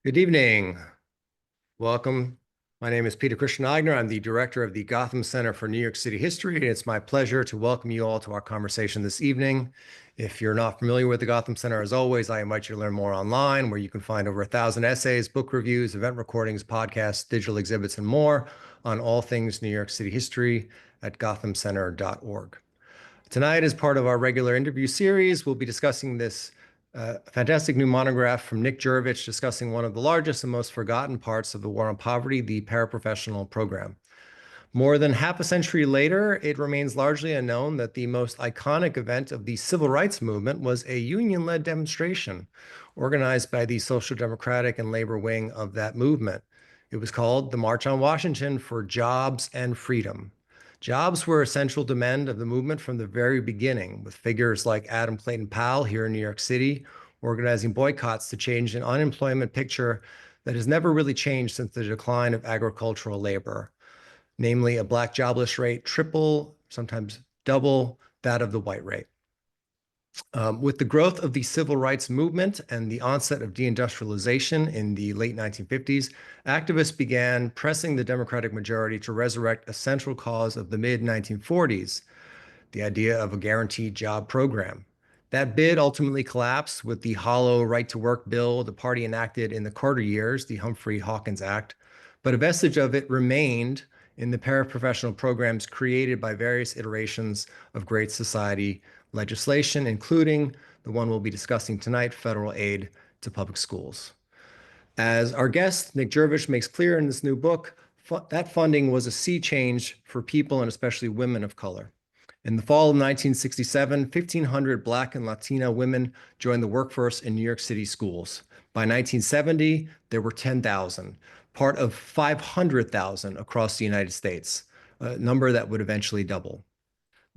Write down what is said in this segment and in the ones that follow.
Good evening. Welcome. My name is Peter Christian Eigner. I'm the director of the Gotham Center for New York City History, and it's my pleasure to welcome you all to our conversation this evening. If you're not familiar with the Gotham Center, as always, I invite you to learn more online, where you can find over 1,000 essays, book reviews, event recordings, podcasts, digital exhibits, and more on all things New York City history at gothamcenter.org. Tonight, as part of our regular interview series, we'll be discussing this fantastic new monograph from Nick Juravich discussing one of the largest and most forgotten parts of the war on poverty, the paraprofessional program. More than half a century later, it remains largely unknown that the most iconic event of the civil rights movement was a union-led demonstration organized by the Social Democratic and Labor wing of that movement. It was called the March on Washington for Jobs and Freedom. Jobs were a central demand of the movement from the very beginning, with figures like Adam Clayton Powell here in New York City organizing boycotts to change an unemployment picture that has never really changed since the decline of agricultural labor, namely a Black jobless rate triple, sometimes double that of the white rate. With the growth of the civil rights movement and the onset of deindustrialization in the late 1950s, activists began pressing the Democratic majority to resurrect a central cause of the mid-1940s, the idea of a guaranteed job program. That bid ultimately collapsed with the hollow right-to-work bill the party enacted in the Carter years, the Humphrey-Hawkins Act, but a vestige of it remained in the paraprofessional programs created by various iterations of Great Society legislation, including the one we'll be discussing tonight, federal aid to public schools. As our guest, Nick Juravich, makes clear in this new book, that funding was a sea change for people and especially women of color. In the fall of 1967, 1,500 Black and Latino women joined the workforce in New York City schools. By 1970, there were 10,000, part of 500,000 across the United States, a number that would eventually double.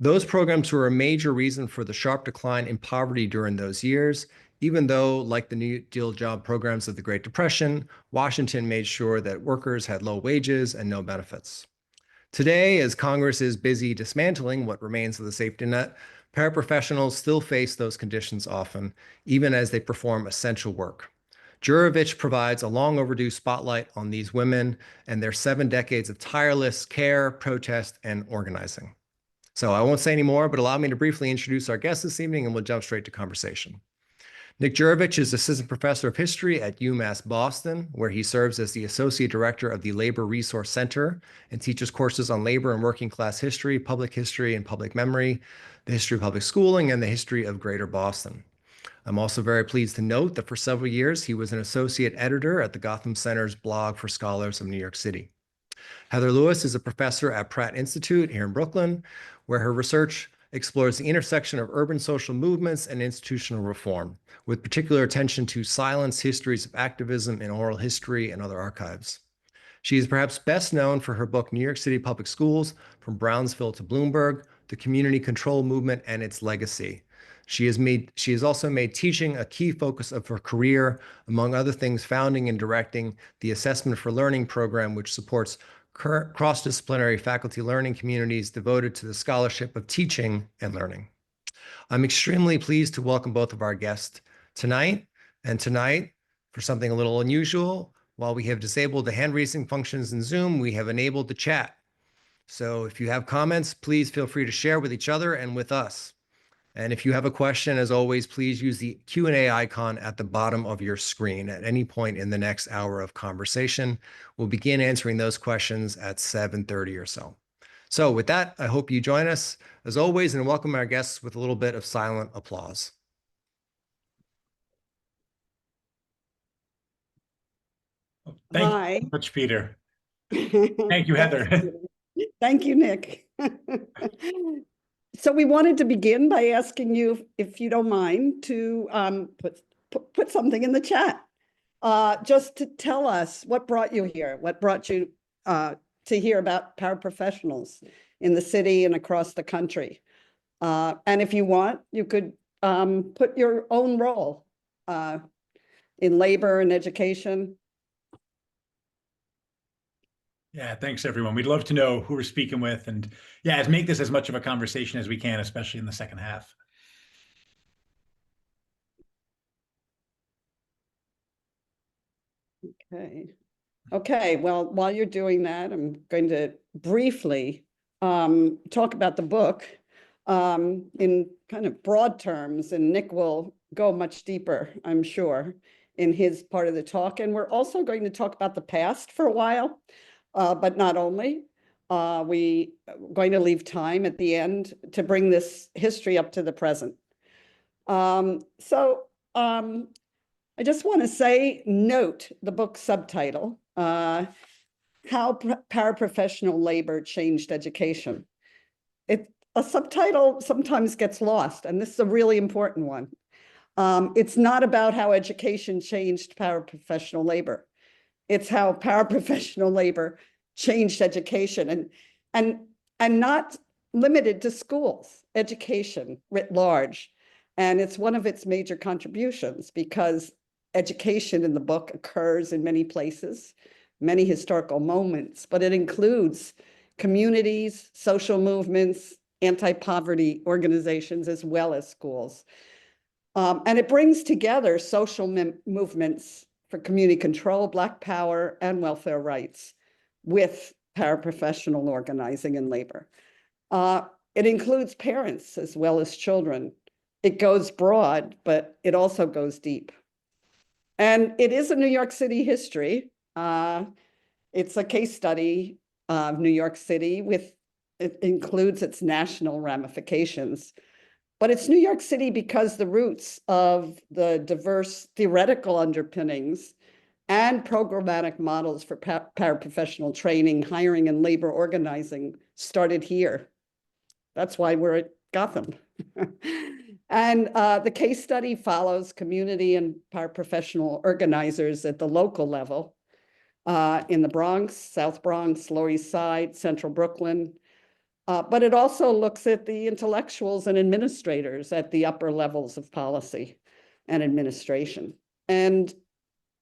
Those programs were a major reason for the sharp decline in poverty during those years, even though, like the New Deal job programs of the Great Depression, Washington made sure that workers had low wages and no benefits. Today, as Congress is busy dismantling what remains of the safety net, paraprofessionals still face those conditions often, even as they perform essential work. Juravich provides a long overdue spotlight on these women and their 7 decades of tireless care, protest, and organizing. So I won't say any more, but allow me to briefly introduce our guest this evening, and we'll jump straight to conversation. Nick Juravich is assistant professor of history at UMass Boston, where he serves as the associate director of the Labor Resource Center and teaches courses on labor and working class history, and public memory, the history of public schooling, and the history of Greater Boston. I'm also very pleased to note that for several years, he was an associate editor at the Gotham Center's blog for scholars of New York City. Heather Lewis is a professor at Pratt Institute here in Brooklyn, where her research explores the intersection of urban social movements and institutional reform, with particular attention to silence, histories of activism in oral history, and other archives. She is perhaps best known for her book, New York City Public Schools, From Brownsville to Bloomberg, The Community Control Movement and Its Legacy. She has also made teaching a key focus of her career, among other things, founding and directing the Assessment for Learning program, which supports cross-disciplinary faculty learning communities devoted to the scholarship of teaching and learning. I'm extremely pleased to welcome both of our guests tonight. And tonight, for something a little unusual, while we have disabled the hand-raising functions in Zoom, we have enabled the chat. So if you have comments, please feel free to share with each other and with us. And if you have a question, as always, please use the Q&A icon at the bottom of your screen at any point in the next hour of conversation. We'll begin answering those questions at 7:30 or so. So with that, I hope you join us, as always, and welcome our guests with a little bit of silent applause. Thank Hi. you so much, Peter. Thank you, Heather. Thank you, Nick. So we wanted to begin by asking you, if you don't mind, to put something in the chat, just to tell us what brought you here, what brought you to hear about paraprofessionals in the city and across the country. And if you want, you could put your own role in labor and education. Yeah, thanks, everyone. We'd love to know who we're speaking with. And yeah, make this as much of a conversation as we can, especially in the second half. Okay. Okay, well, while you're doing that, I'm going to briefly talk about the book in kind of broad terms, and Nick will go much deeper, I'm sure, in his part of the talk. And we're also going to talk about the past for a while, but not only. We are going to leave time at the end to bring this history up to the present. I just want to say, note the book subtitle, How Paraprofessional Labor Changed Education. A subtitle sometimes gets lost, and this is a really important one. It's not about how education changed paraprofessional labor. It's how paraprofessional labor changed education, and not limited to schools, education writ large. And it's one of its major contributions, because education in the book occurs in many places, many historical moments, but it includes communities, social movements, anti-poverty organizations, as well as schools. And it brings together social movements for community control, Black power, and welfare rights with paraprofessional organizing and labor. It includes parents as well as children. It goes broad, but it also goes deep. And it is a New York City history. It's a case study of New York City it includes its national ramifications. But it's New York City because the roots of the diverse theoretical underpinnings and programmatic models for paraprofessional training, hiring, and labor organizing started here. That's why we're at Gotham. And the case study follows community and paraprofessional organizers at the local level in the Bronx, South Bronx, Lower East Side, Central Brooklyn. But it also looks at the intellectuals and administrators at the upper levels of policy and administration. And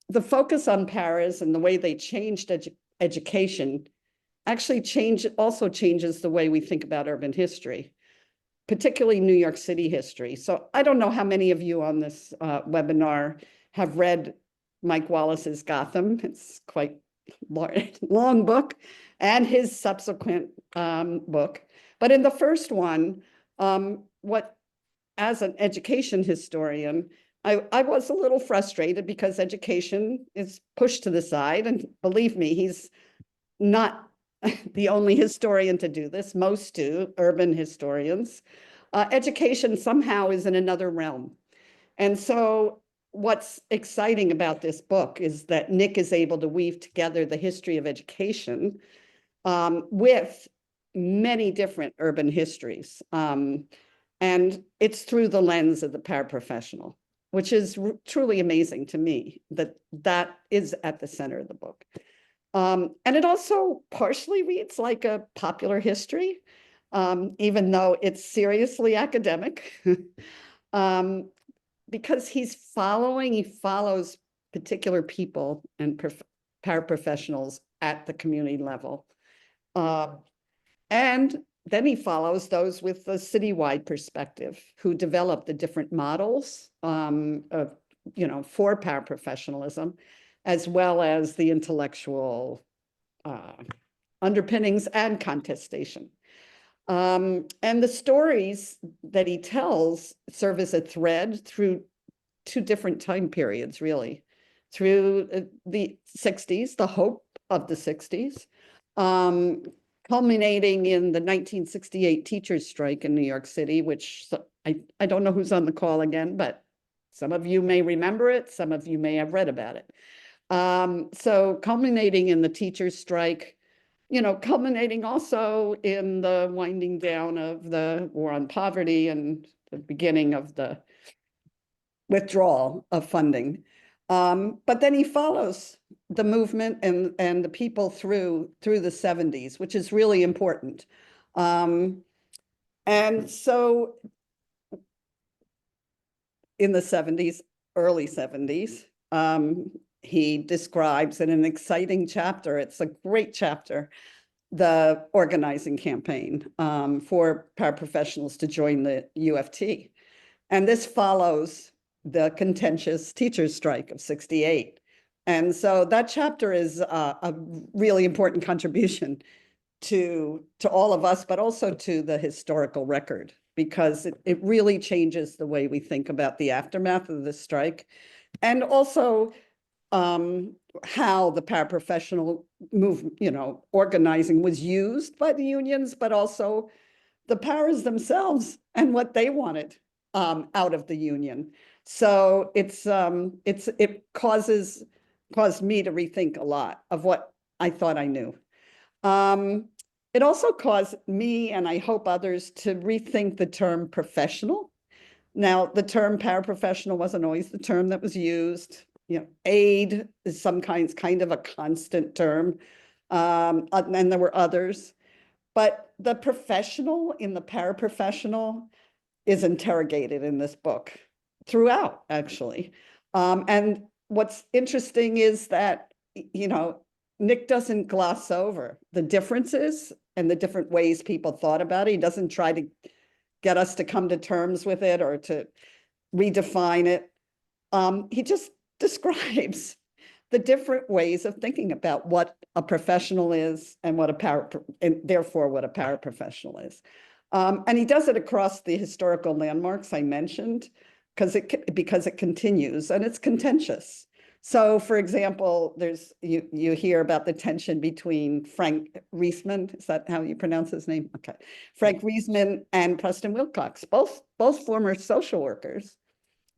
the focus on paras and the way they changed education actually also changes the way we think about urban history, particularly New York City history. So I don't know how many of you on this webinar have read Mike Wallace's Gotham. It's quite long book, and his subsequent book. But in the first one, as an education historian, I was a little frustrated because education is pushed to the side. And believe me, he's not the only historian to do this. Most do, urban historians. Education somehow is in another realm. And so what's exciting about this book is that Nick is able to weave together the history of education with many different urban histories. And it's through the lens of the paraprofessional, which is truly amazing to me that is at the center of the book. And it also partially reads like a popular history, even though it's seriously academic. Because he follows particular people and paraprofessionals at the community level. And then he follows those with the citywide perspective, who develop the different models for paraprofessionalism, as well as the intellectual underpinnings and contestation. And the stories that he tells serve as a thread through two different time periods, really, through the 60s, the hope of the 60s, culminating in the 1968 teachers' strike in New York City, which I don't know who's on the call again, but some of you may remember it, some of you may have read about it. So culminating in the teachers' strike, culminating also in the winding down of the war on poverty and the beginning of the withdrawal of funding. But then he follows the movement and the people through the 70s, which is really important. And so in the 70s, early 70s, he describes in an exciting chapter, it's a great chapter, the organizing campaign for paraprofessionals to join the UFT. And this follows the contentious teachers' strike of 68, And so that chapter is a really important contribution to all of us, but also to the historical record, because it really changes the way we think about the aftermath of the strike, and also how the paraprofessional movement, organizing was used by the unions, but also the paras themselves and what they wanted out of the union. So it caused me to rethink a lot of what I thought I knew. It also caused me, and I hope others, to rethink the term professional. Now, the term paraprofessional wasn't always the term that was used. Aid is kind of a constant term, and there were others. But the professional in the paraprofessional is interrogated in this book throughout, actually. And what's interesting is that, Nick doesn't gloss over the differences and the different ways people thought about it. He doesn't try to get us to come to terms with it or to redefine it. He just describes the different ways of thinking about what a professional is and and therefore what a paraprofessional is. And he does it across the historical landmarks I mentioned, because it continues and it's contentious. So, for example, you hear about the tension between Frank Riesman, is that how you pronounce his name? Okay, Frank Riesman and Preston Wilcox, both former social workers,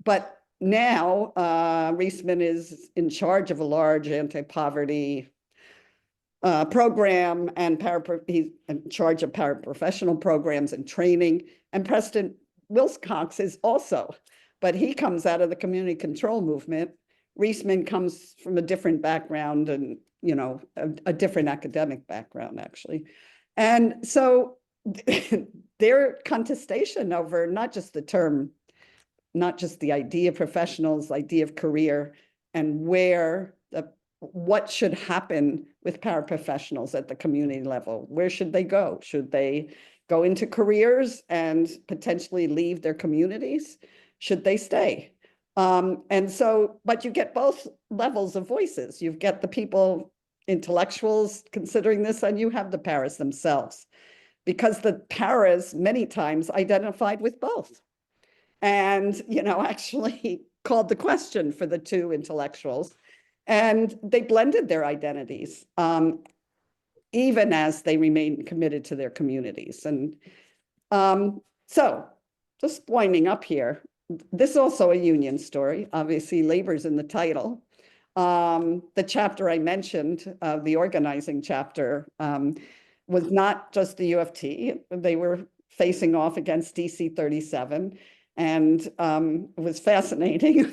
but now Riesman is in charge of a large anti-poverty program, and he's in charge of paraprofessional programs and training. And Preston Wilcox is also, but he comes out of the community control movement. Riesman comes from a different background and, a different academic background, actually. And so their contestation over not just the term, not just the idea of professionals, idea of career, and what should happen with paraprofessionals at the community level. Where should they go? Should they go into careers and potentially leave their communities? Should they stay? But you get both levels of voices. You get the people, intellectuals considering this, and you have the paras themselves, because the paras many times identified with both. And, actually called the question for the two intellectuals, and they blended their identities, even as they remained committed to their communities. And so just winding up here, this is also a union story. Obviously, labor's in the title. The chapter I mentioned, the organizing chapter, was not just the UFT. They were facing off against DC 37. And it was fascinating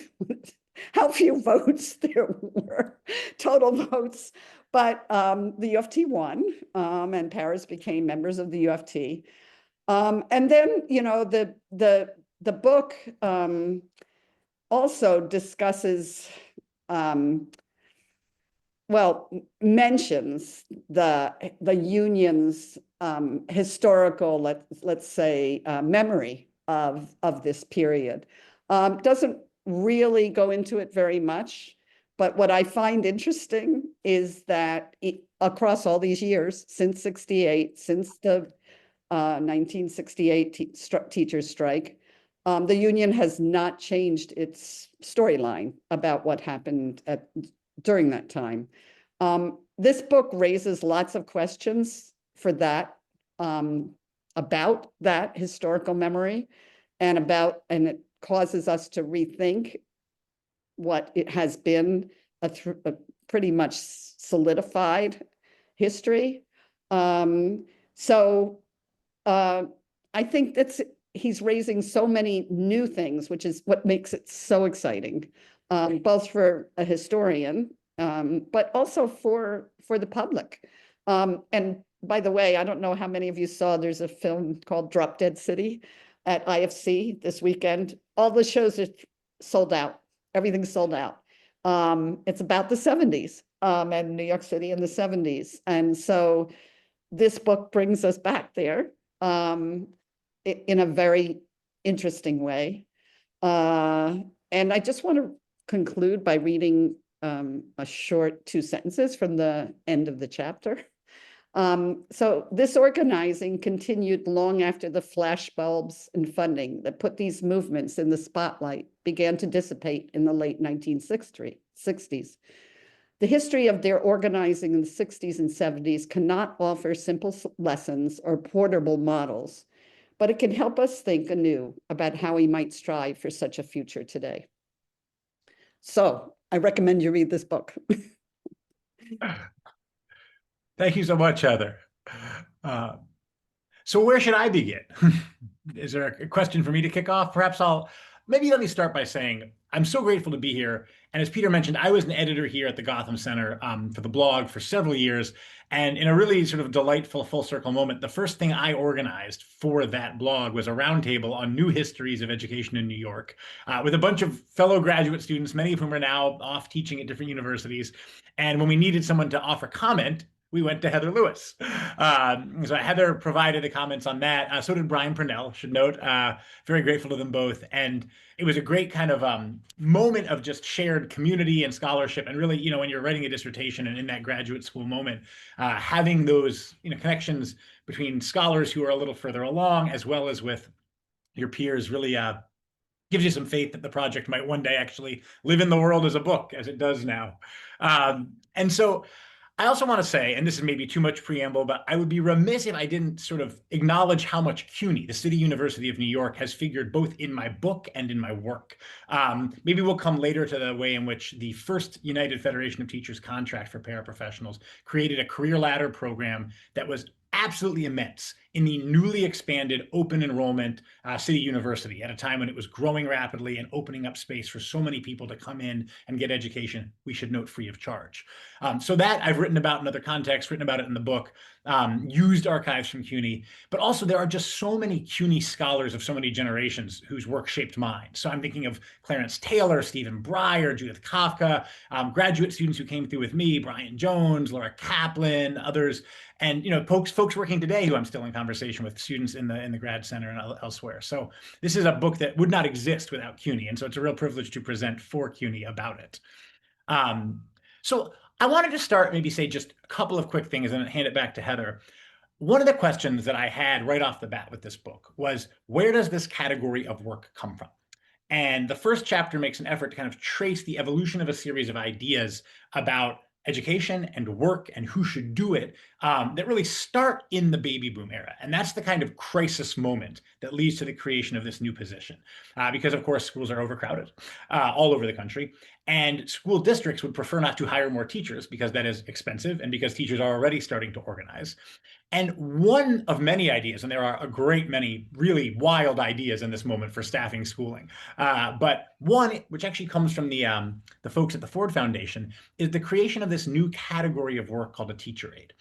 how few votes there were, total votes. But the UFT won, and paras became members of the UFT. And then, the book also discusses, mentions the union's historical, let's say, memory of this period. Doesn't really go into it very much, but what I find interesting is that across all these years, since 68, since the 1968 teachers' strike, the union has not changed its storyline about what happened during that time. This book raises lots of questions for that, about that historical memory, and it causes us to rethink what it has been a pretty much solidified history. So I think he's raising so many new things, which is what makes it so exciting, both for a historian, but also for the public. And by the way, I don't know how many of you saw, there's a film called Drop Dead City at IFC this weekend. All the shows are sold out. Everything's sold out. It's about the 70s and New York City in the 70s. And so this book brings us back there in a very interesting way. And I just want to conclude by reading a short 2 sentences from the end of the chapter. So this organizing continued long after the flashbulbs and funding that put these movements in the spotlight began to dissipate in the late 1960s. The history of their organizing in the 60s and 70s cannot offer simple lessons or portable models, but it can help us think anew about how we might strive for such a future today. So I recommend you read this book. Thank you so much, Heather. So where should I begin? Is there a question for me to kick off? Perhaps maybe let me start by saying I'm so grateful to be here. And as Peter mentioned, I was an editor here at the Gotham Center for the blog for several years. And in a really sort of delightful full circle moment, the first thing I organized for that blog was a roundtable on new histories of education in New York with a bunch of fellow graduate students, many of whom are now off teaching at different universities. And when we needed someone to offer comment, we went to Heather Lewis. So Heather provided the comments on that. So did Brian Purnell, should note. Very grateful to them both. And it was a great kind of moment of just shared community and scholarship. And really, when you're writing a dissertation and in that graduate school moment, having those connections between scholars who are a little further along, as well as with your peers, really gives you some faith that the project might one day actually live in the world as a book, as it does now. And so I also want to say, and this is maybe too much preamble, but I would be remiss if I didn't sort of acknowledge how much CUNY, the City University of New York, has figured both in my book and in my work. Maybe we'll come later to the way in which the first United Federation of Teachers contract for paraprofessionals created a career ladder program that was absolutely immense in the newly expanded open enrollment City University at a time when it was growing rapidly and opening up space for so many people to come in and get education, we should note, free of charge. So that I've written about in other contexts, written about it in the book, used archives from CUNY, but also there are just so many CUNY scholars of so many generations whose work shaped mine. So I'm thinking of Clarence Taylor, Stephen Breyer, Judith Kafka, graduate students who came through with me, Brian Jones, Laura Kaplan, others, and folks working today who I'm still in conversation with, students in the grad center and elsewhere. So this is a book that would not exist without CUNY, and so it's a real privilege to present for CUNY about it. So I wanted to start, maybe say just a couple of quick things and then hand it back to Heather. One of the questions that I had right off the bat with this book was, where does this category of work come from? And the first chapter makes an effort to kind of trace the evolution of a series of ideas about education and work and who should do it that really start in the baby boom era. And that's the kind of crisis moment that leads to the creation of this new position. Because of course, schools are overcrowded all over the country. And school districts would prefer not to hire more teachers because that is expensive and because teachers are already starting to organize. And one of many ideas, and there are a great many really wild ideas in this moment for staffing schooling, but one which actually comes from the folks at the Ford Foundation is the creation of this new category of work called a teacher aide.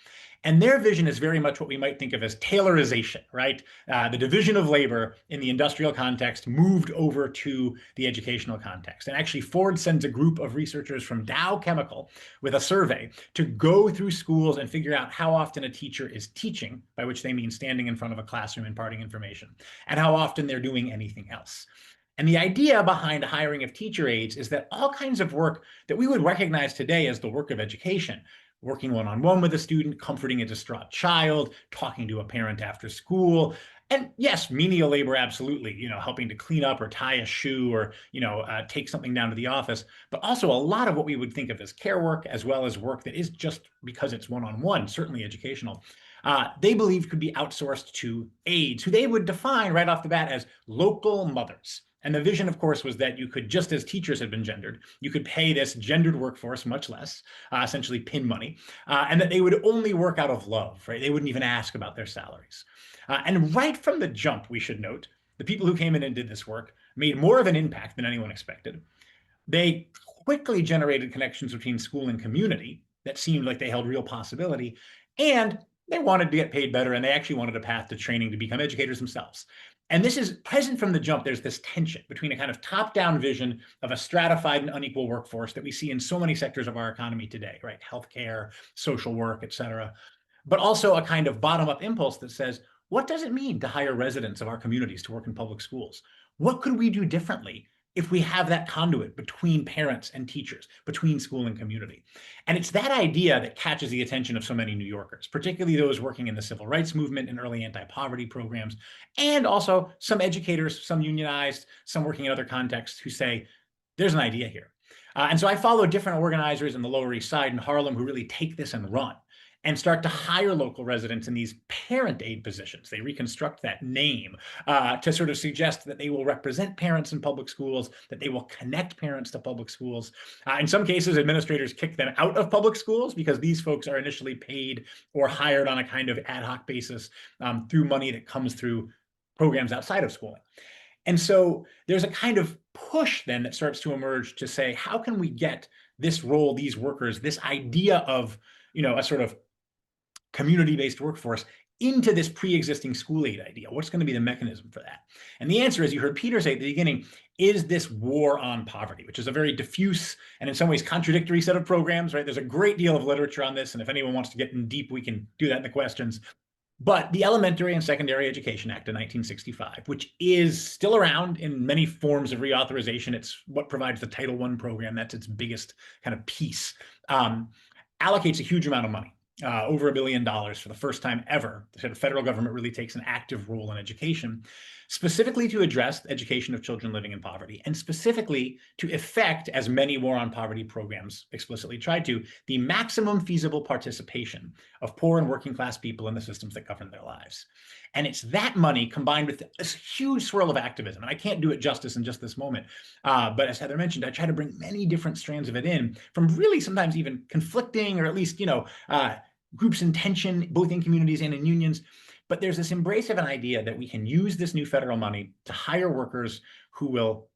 And their vision is very much what we might think of as Taylorization, right? The division of labor in the industrial context moved over to the educational context. And actually, Ford sends a group of researchers from Dow Chemical with a survey to go through schools and figure out how often a teacher is teaching, by which they mean standing in front of a classroom imparting information, and how often they're doing anything else. And the idea behind hiring of teacher aides is that all kinds of work that we would recognize today as the work of education, working one-on-one with a student, comforting a distraught child, talking to a parent after school, and yes, menial labor, absolutely, helping to clean up or tie a shoe or, take something down to the office, but also a lot of what we would think of as care work, as well as work that is just because it's one-on-one, certainly educational, they believed could be outsourced to aides, who they would define right off the bat as local mothers. And the vision, of course, was that you could, just as teachers had been gendered, you could pay this gendered workforce much less, essentially pin money, and that they would only work out of love, right? They wouldn't even ask about their salaries. And right from the jump, we should note, the people who came in and did this work made more of an impact than anyone expected. They quickly generated connections between school and community that seemed like they held real possibility, and they wanted to get paid better, and they actually wanted a path to training to become educators themselves. And this is present from the jump. There's this tension between a kind of top-down vision of a stratified and unequal workforce that we see in so many sectors of our economy today, right? Healthcare, social work, et cetera. But also a kind of bottom-up impulse that says, what does it mean to hire residents of our communities to work in public schools? What could we do differently if we have that conduit between parents and teachers, between school and community. And it's that idea that catches the attention of so many New Yorkers, particularly those working in the civil rights movement and early anti-poverty programs, and also some educators, some unionized, some working in other contexts who say, there's an idea here. And so I follow different organizers in the Lower East Side in Harlem who really take this and run and start to hire local residents in these parent aid positions. They reconstruct that name to sort of suggest that they will represent parents in public schools, that they will connect parents to public schools. In some cases, administrators kick them out of public schools because these folks are initially paid or hired on a kind of ad hoc basis through money that comes through programs outside of schooling. And so there's a kind of push then that starts to emerge to say, how can we get this role, these workers, this idea of, a sort of community-based workforce into this pre-existing school aid idea? What's going to be the mechanism for that? And the answer, as you heard Peter say at the beginning, is this war on poverty, which is a very diffuse and in some ways contradictory set of programs, right? There's a great deal of literature on this, and if anyone wants to get in deep, we can do that in the questions. But the Elementary and Secondary Education Act of 1965, which is still around in many forms of reauthorization, it's what provides the Title I program, that's its biggest kind of piece, allocates a huge amount of money, over $1 billion for the first time ever. The federal government really takes an active role in education, specifically to address the education of children living in poverty, and specifically to effect, as many war on poverty programs explicitly tried to, the maximum feasible participation of poor and working class people in the systems that govern their lives. And it's that money combined with this huge swirl of activism. And I can't do it justice in just this moment. But as Heather mentioned, I try to bring many different strands of it in from really sometimes even conflicting, or at least, groups in tension, both in communities and in unions. But there's this embrace of an idea that we can use this new federal money to hire workers who will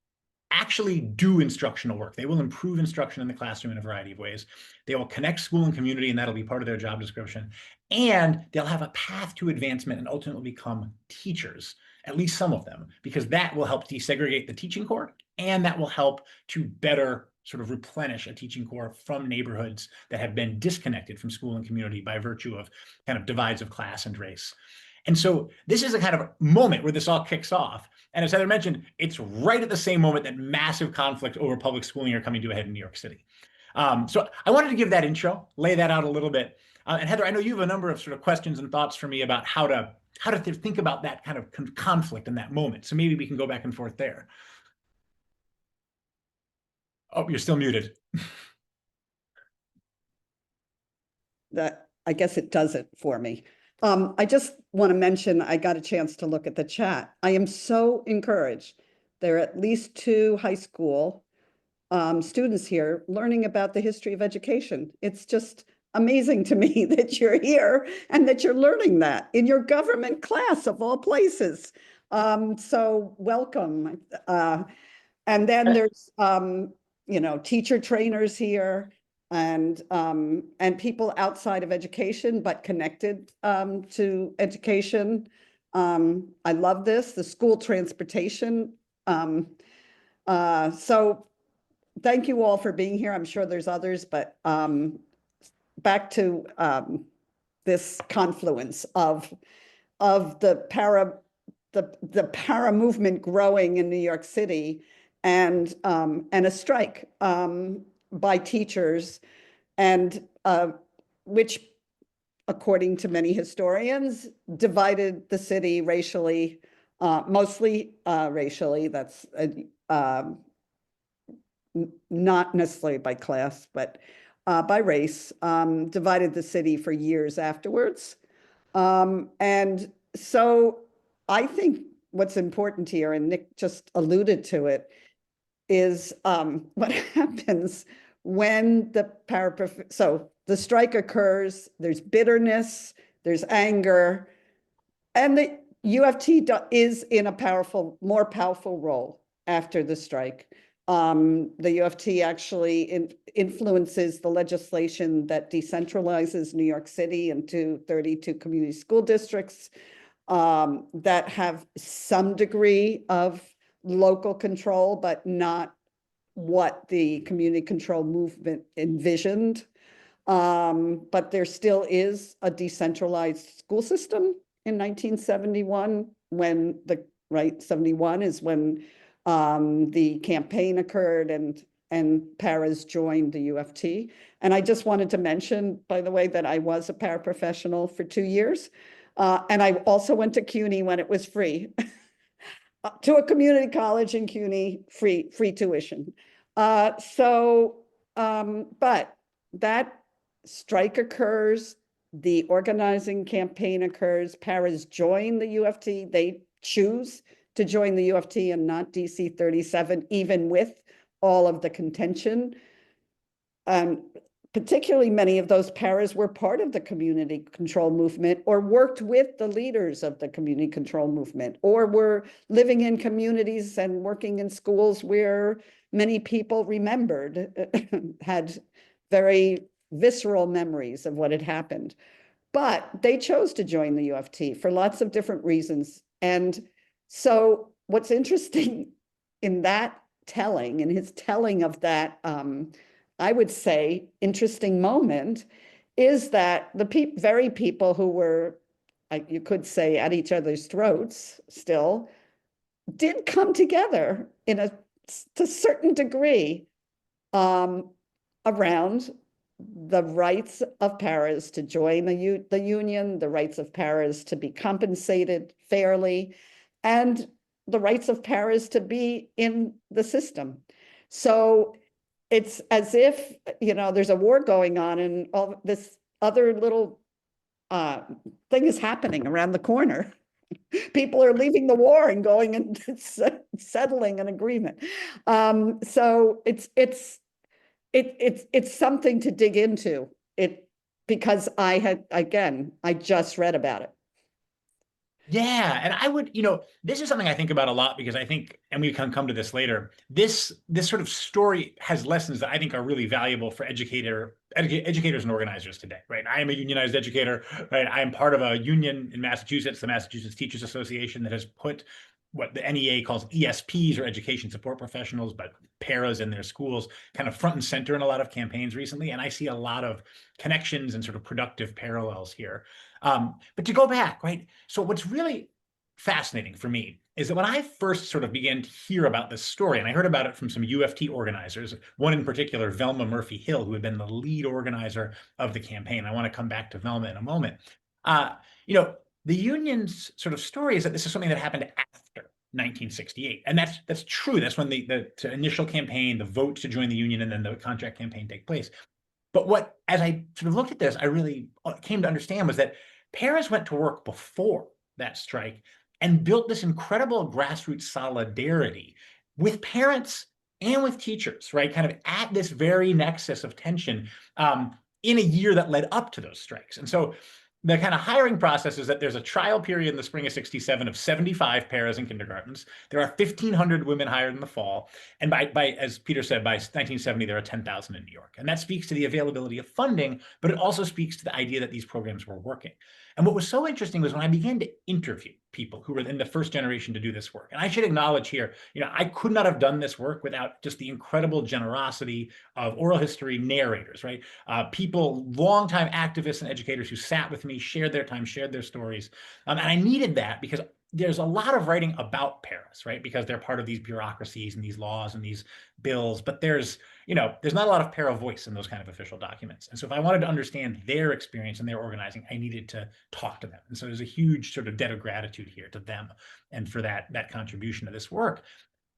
actually do instructional work. They will improve instruction in the classroom in a variety of ways. They will connect school and community, and that'll be part of their job description. And they'll have a path to advancement and ultimately become teachers, at least some of them, because that will help desegregate the teaching corps, and that will help to better sort of replenish a teaching corps from neighborhoods that have been disconnected from school and community by virtue of kind of divides of class and race. And so this is a kind of moment where this all kicks off. And as Heather mentioned, it's right at the same moment that massive conflict over public schooling are coming to a head in New York City. So I wanted to give that intro, lay that out a little bit. And Heather, I know you have a number of sort of questions and thoughts for me about how to think about that kind of conflict in that moment. So maybe we can go back and forth there. Oh, you're still muted. That, I guess it does it for me. I just want to mention, I got a chance to look at the chat. I am so encouraged. There are at least 2 high school students here learning about the history of education. It's just amazing to me that you're here and that you're learning that in your government class of all places. So welcome. And then there's, teacher trainers here, and people outside of education, but connected to education. I love this, the school transportation. So thank you all for being here. I'm sure there's others, but back to this confluence of the para movement growing in New York City, and a strike by teachers, and which, according to many historians, divided the city racially, mostly racially. That's not necessarily by class, but by race, divided the city for years afterwards. And so I think what's important here, and Nick just alluded to it, is what happens when so the strike occurs, there's bitterness, there's anger, and the UFT is in a more powerful role after the strike. The UFT actually influences the legislation that decentralizes New York City into 32 community school districts that have some degree of local control, but not what the community control movement envisioned. But there still is a decentralized school system in 1971, when 71 is when The campaign occurred and paras joined the UFT. And I just wanted to mention, by the way, that I was a paraprofessional for 2 years. And I also went to CUNY when it was free, to a community college in CUNY, free tuition. But that strike occurs, the organizing campaign occurs, paras join the UFT, they choose to join the UFT and not DC 37, even with all of the contention. Particularly many of those paras were part of the community control movement or worked with the leaders of the community control movement or were living in communities and working in schools where many people remembered, had very visceral memories of what had happened. But they chose to join the UFT for lots of different reasons. And so what's interesting in that telling, in his telling of that, I would say, interesting moment, is that the very people who were, you could say, at each other's throats still, did come together in to a certain degree around the rights of paras to join the union, the rights of paras to be compensated fairly, and the rights of paras to be in the system. So it's as if, there's a war going on and all this other little thing is happening around the corner. People are leaving the war and going and settling an agreement. So it's something to dig into because I just read about it. Yeah, and I would, this is something I think about a lot because I think, and we can come to this later, this sort of story has lessons that I think are really valuable for educators and organizers today, right? I am a unionized educator, right? I am part of a union in Massachusetts, the Massachusetts Teachers Association, that has put what the NEA calls ESPs, or education support professionals, but paras in their schools, kind of front and center in a lot of campaigns recently. And I see a lot of connections and sort of productive parallels here. But to go back, right? So what's really fascinating for me is that when I first sort of began to hear about this story, and I heard about it from some UFT organizers, one in particular, Velma Murphy Hill, who had been the lead organizer of the campaign. I want to come back to Velma in a moment. The union's sort of story is that this is something that happened after 1968. And that's true. That's when the initial campaign, the vote to join the union, and then the contract campaign take place. But as I sort of looked at this, I really came to understand was that paras went to work before that strike and built this incredible grassroots solidarity with parents and with teachers, right? Kind of at this very nexus of tension in a year that led up to those strikes. And so the kind of hiring process is that there's a trial period in the spring of 67 of 75 paras in kindergartens. There are 1,500 women hired in the fall. And by as Peter said, by 1970, there are 10,000 in New York. And that speaks to the availability of funding, but it also speaks to the idea that these programs were working. And what was so interesting was when I began to interview people who were in the first generation to do this work. And I should acknowledge here, I could not have done this work without just the incredible generosity of oral history narrators, right? People, longtime activists and educators who sat with me, shared their time, shared their stories. And I needed that because there's a lot of writing about paras, right? Because they're part of these bureaucracies and these laws and these bills, but there's not a lot of para voice in those kind of official documents. And so if I wanted to understand their experience and their organizing, I needed to talk to them. And so there's a huge sort of debt of gratitude here to them and for that contribution to this work.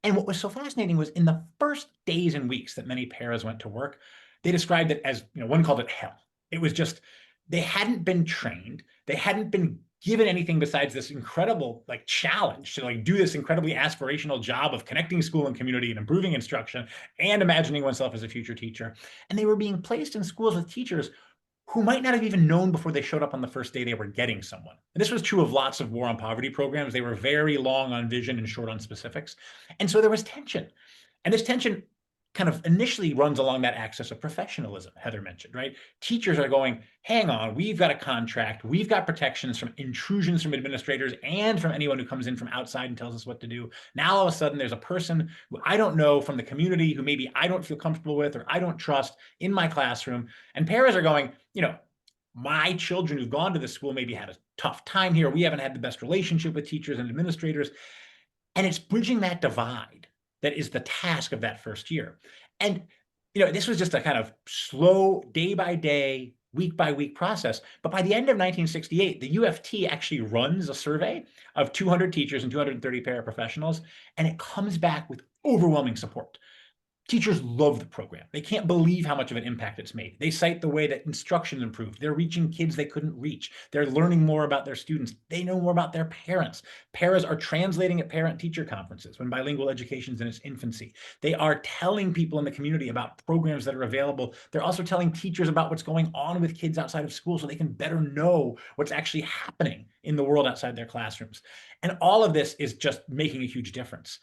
And what was so fascinating was in the first days and weeks that many paras went to work, they described it as, one called it hell. It was just, they hadn't been trained. They hadn't been given anything besides this incredible challenge to do this incredibly aspirational job of connecting school and community and improving instruction and imagining oneself as a future teacher. And they were being placed in schools with teachers who might not have even known before they showed up on the first day they were getting someone. And this was true of lots of war on poverty programs. They were very long on vision and short on specifics. And so there was tension. And this tension kind of initially runs along that axis of professionalism Heather mentioned, right? Teachers are going, hang on, we've got a contract, we've got protections from intrusions from administrators and from anyone who comes in from outside and tells us what to do. Now all of a sudden there's a person who I don't know from the community who maybe I don't feel comfortable with or I don't trust in my classroom. And paras are going, my children who've gone to this school maybe had a tough time here. We haven't had the best relationship with teachers and administrators. And it's bridging that divide that is the task of that first year. And, you know, this was just a kind of slow, day by day, week by week process. But by the end of 1968, the UFT actually runs a survey of 200 teachers and 230 paraprofessionals, and it comes back with overwhelming support. Teachers love the program. They can't believe how much of an impact it's made. They cite the way that instruction improved. They're reaching kids they couldn't reach. They're learning more about their students. They know more about their parents. Paras are translating at parent-teacher conferences when bilingual education is in its infancy. They are telling people in the community about programs that are available. They're also telling teachers about what's going on with kids outside of school so they can better know what's actually happening in the world outside their classrooms. And all of this is just making a huge difference.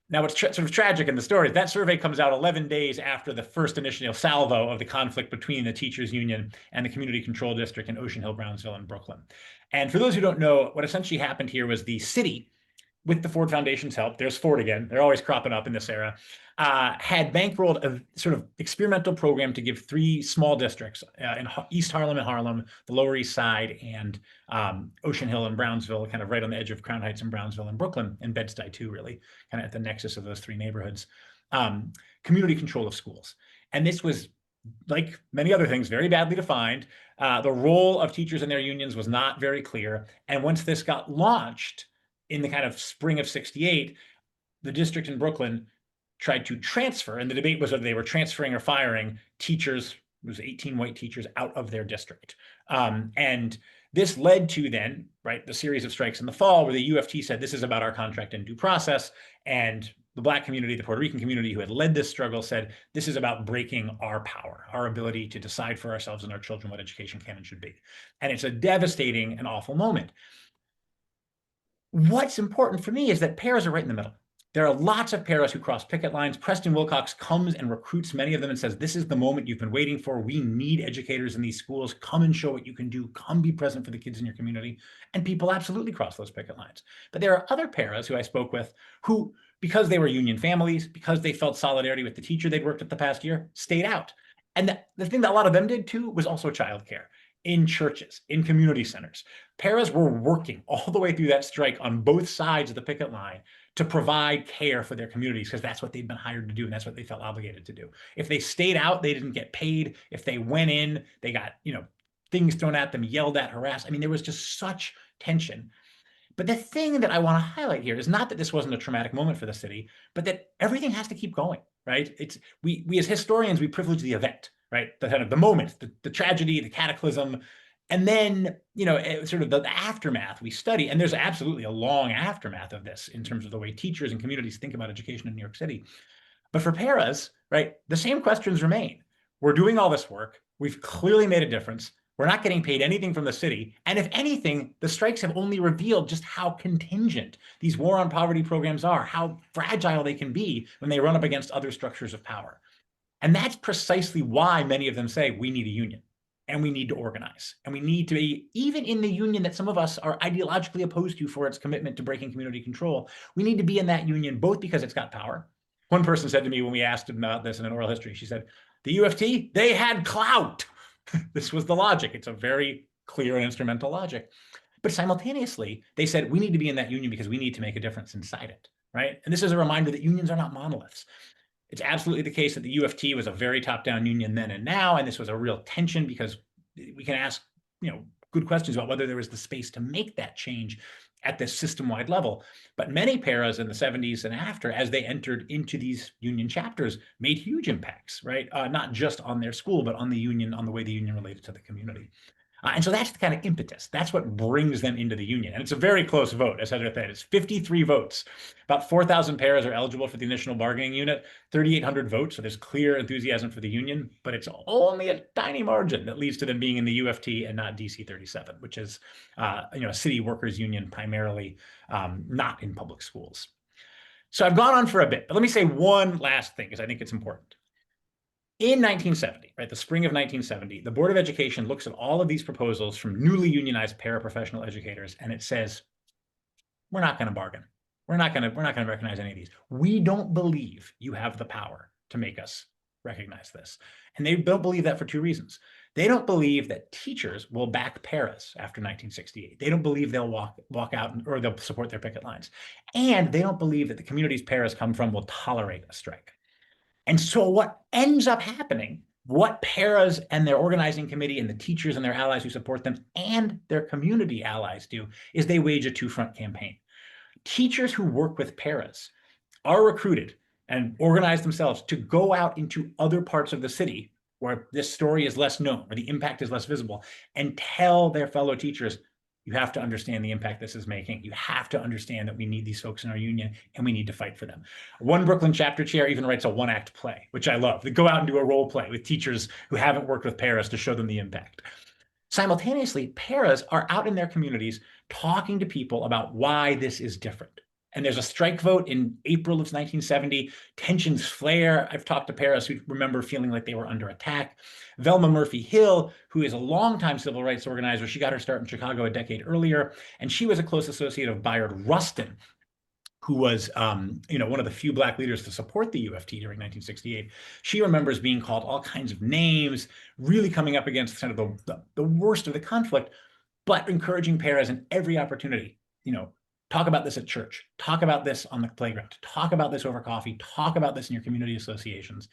Now, what's sort of tragic in the story is that survey comes out 11 days after the first initial salvo of the conflict between the teachers union and the community control district in Ocean Hill, Brownsville, and Brooklyn. And for those who don't know, what essentially happened here was the city, with the Ford Foundation's help, there's Ford again, they're always cropping up in this era, had bankrolled a sort of experimental program to give 3 small districts in East Harlem and Harlem, the Lower East Side, and Ocean Hill and Brownsville, kind of right on the edge of Crown Heights and Brownsville and Brooklyn, and Bed-Stuy too, really, kind of at the nexus of those 3 neighborhoods, community control of schools. And this was, like many other things, very badly defined. The role of teachers and their unions was not very clear. And once this got launched, in the kind of spring of 68, the district in Brooklyn tried to transfer, and the debate was whether they were transferring or firing teachers, it was 18 white teachers, out of their district. And this led to then, right, the series of strikes in the fall where the UFT said, this is about our contract and due process. And the Black community, the Puerto Rican community who had led this struggle said, this is about breaking our power, our ability to decide for ourselves and our children what education can and should be. And it's a devastating and awful moment. What's important for me is that paras are right in the middle. There are lots of paras who cross picket lines. Preston Wilcox comes and recruits many of them and says, this is the moment you've been waiting for. We need educators in these schools. Come and show what you can do. Come be present for the kids in your community. And people absolutely cross those picket lines. But there are other paras who I spoke with who, because they were union families, because they felt solidarity with the teacher they'd worked with the past year, stayed out. And the thing that a lot of them did too was also childcare. In churches, in community centers. Paras were working all the way through that strike on both sides of the picket line to provide care for their communities because that's what they'd been hired to do and that's what they felt obligated to do. If they stayed out, they didn't get paid. If they went in, they got, you know, things thrown at them, yelled at, harassed. I mean, there was just such tension. But the thing that I want to highlight here is not that this wasn't a traumatic moment for the city, but that everything has to keep going, right? It's we as historians, we privilege the event, right? The kind of the moment, the tragedy, the cataclysm, and then, you know, sort of the aftermath we study. And there's absolutely a long aftermath of this in terms of the way teachers and communities think about education in New York City. But for paras, right, the same questions remain. We're doing all this work. We've clearly made a difference. We're not getting paid anything from the city. And if anything, the strikes have only revealed just how contingent these war on poverty programs are, how fragile they can be when they run up against other structures of power. And that's precisely why many of them say we need a union and we need to organize. And we need to be, even in the union that some of us are ideologically opposed to for its commitment to breaking community control, we need to be in that union both because it's got power. One person said to me when we asked him about this in an oral history, she said, the UFT, they had clout. This was the logic. It's a very clear and instrumental logic. But simultaneously, they said, we need to be in that union because we need to make a difference inside it, right? And this is a reminder that unions are not monoliths. It's absolutely the case that the UFT was a very top-down union then and now, and this was a real tension because we can ask, you know, good questions about whether there was the space to make that change at this system-wide level. But many paras in the 70s and after, as they entered into these union chapters, made huge impacts, right? Not just on their school, but on the union, on the way the union related to the community. And so that's the kind of impetus. That's what brings them into the union. And it's a very close vote, as Hedra said. It's 53 votes. About 4,000 paras are eligible for the initial bargaining unit, 3,800 votes. So there's clear enthusiasm for the union, but it's only a tiny margin that leads to them being in the UFT and not DC 37, which is you know, a city workers union primarily not in public schools. So I've gone on for a bit, but let me say one last thing because I think it's important. In 1970, right, the spring of 1970, the Board of Education looks at all of these proposals from newly unionized paraprofessional educators, and it says, we're not going to bargain. We're not going to recognize any of these. We don't believe you have the power to make us recognize this. And they don't believe that for 2 reasons. They don't believe that teachers will back paras after 1968. They don't believe they'll walk out or they'll support their picket lines. And they don't believe that the communities paras come from will tolerate a strike. And so what ends up happening, what paras and their organizing committee and the teachers and their allies who support them and their community allies do, is they wage a two-front campaign. Teachers who work with paras are recruited and organize themselves to go out into other parts of the city where this story is less known, where the impact is less visible, and tell their fellow teachers, you have to understand the impact this is making. You have to understand that we need these folks in our union and we need to fight for them. One Brooklyn chapter chair even writes a one-act play, which I love. They go out and do a role play with teachers who haven't worked with paras to show them the impact. Simultaneously, paras are out in their communities talking to people about why this is different. And there's a strike vote in April of 1970. Tensions flare. I've talked to paras who remember feeling like they were under attack. Velma Murphy Hill, who is a longtime civil rights organizer, she got her start in Chicago a decade earlier, and she was a close associate of Bayard Rustin, who was one of the few Black leaders to support the UFT during 1968. She remembers being called all kinds of names, really coming up against kind of the worst of the conflict, but encouraging paras in every opportunity, talk about this at church, talk about this on the playground, talk about this over coffee, talk about this in your community associations.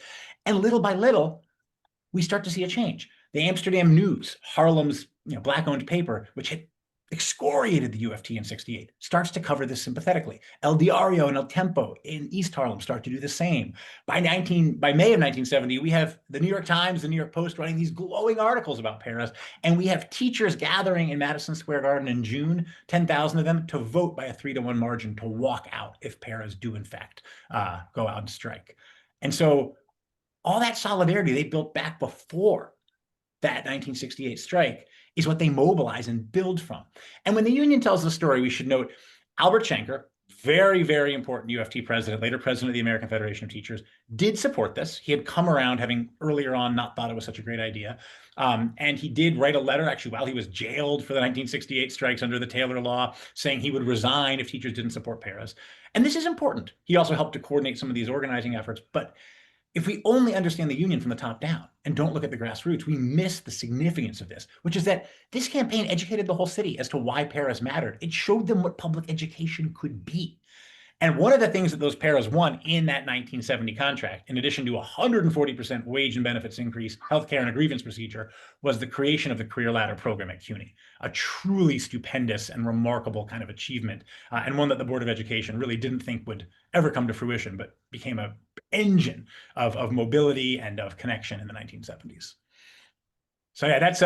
And little by little, we start to see a change. The Amsterdam News, Harlem's Black-owned paper, which had excoriated the UFT in 68, starts to cover this sympathetically. El Diario and El Tempo in East Harlem start to do the same. By May of 1970, we have the New York Times, the New York Post writing these glowing articles about paras, and we have teachers gathering in Madison Square Garden in June, 10,000 of them, to vote by a 3-to-1 margin to walk out if paras do in fact go out and strike. And so all that solidarity they built back before that 1968 strike is what they mobilize and build from. And when the union tells the story, we should note Albert Shanker, very, very important UFT president, later president of the American Federation of Teachers, did support this. He had come around, having earlier on not thought it was such a great idea. And he did write a letter, actually, while he was jailed for the 1968 strikes under the Taylor Law, saying he would resign if teachers didn't support paras. And this is important. He also helped to coordinate some of these organizing efforts. But if we only understand the union from the top down and don't look at the grassroots, we miss the significance of this, which is that this campaign educated the whole city as to why paras mattered. It showed them what public education could be. And one of the things that those paras won in that 1970 contract, in addition to a 140% wage and benefits increase, healthcare, and a grievance procedure, was the creation of the Career Ladder program at CUNY, a truly stupendous and remarkable kind of achievement, and one that the Board of Education really didn't think would ever come to fruition, but became an engine of mobility and of connection in the 1970s. So yeah, that's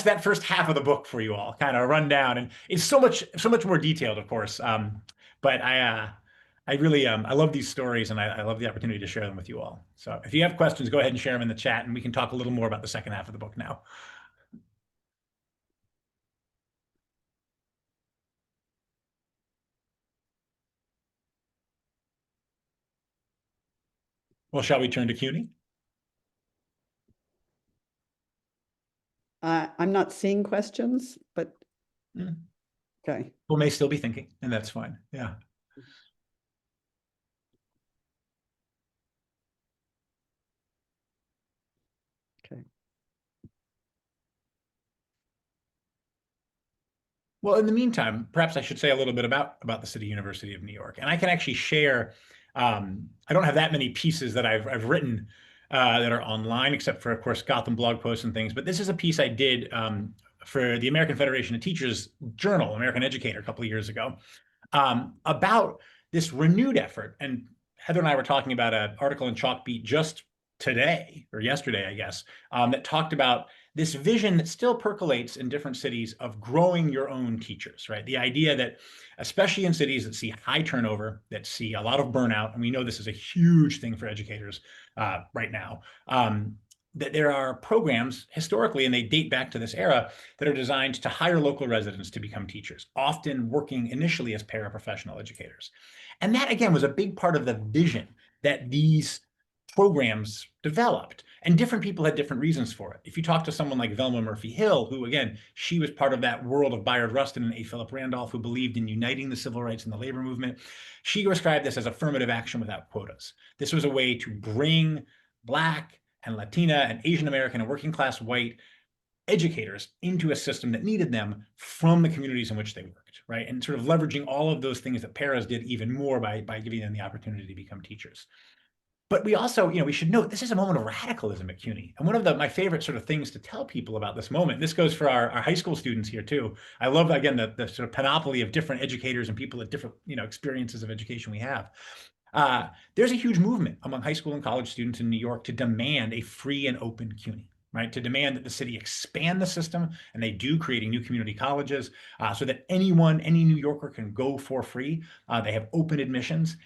that first half of the book for you all, kind of a rundown, and it's so much more detailed, of course. But I really I love these stories, and I love the opportunity to share them with you all. So if you have questions, go ahead and share them in the chat, and we can talk a little more about the second half of the book now. Well, shall we turn to CUNY? I'm not seeing questions, but okay. People may still be thinking, and that's fine. Yeah. Okay. Well, in the meantime, perhaps I should say a little bit about the City University of New York. And I can actually share, I don't have that many pieces that I've written that are online, except for, of course, Gotham blog posts and things. But this is a piece I did for the American Federation of Teachers Journal, American Educator, a couple of years ago, about this renewed effort. And Heather and I were talking about an article in Chalkbeat just today, or yesterday, I guess, that talked about this vision that still percolates in different cities of growing your own teachers, right? The idea that, especially in cities that see high turnover, that see a lot of burnout, and we know this is a huge thing for educators right now, that there are programs historically, and they date back to this era, that are designed to hire local residents to become teachers, often working initially as paraprofessional educators. And that, again, was a big part of the vision that these programs developed, and different people had different reasons for it. If you talk to someone like Velma Murphy Hill, who, again, she was part of that world of Bayard Rustin and A. Philip Randolph, who believed in uniting the civil rights and the labor movement, she described this as affirmative action without quotas. This was a way to bring Black and Latina and Asian American and working class white educators into a system that needed them from the communities in which they worked, right? And sort of leveraging all of those things that paras did even more by giving them the opportunity to become teachers. But we also, we should note this is a moment of radicalism at CUNY. And one of my favorite sort of things to tell people about this moment, this goes for our high school students here too. I love, again, the sort of panoply of different educators and people at different, experiences of education we have. There's a huge movement among high school and college students in New York to demand a free and open CUNY, right? To demand that the city expand the system, and they do, creating new community colleges so that any New Yorker can go for free. They have open admissions.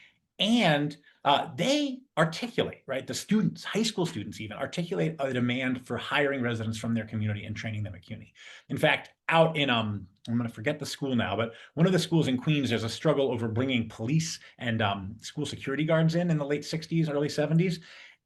And they articulate, right? The students, high school students even, articulate a demand for hiring residents from their community and training them at CUNY. In fact, out in, I'm going to forget the school now, but one of the schools in Queens, there's a struggle over bringing police and school security guards in the late 60s, early 70s.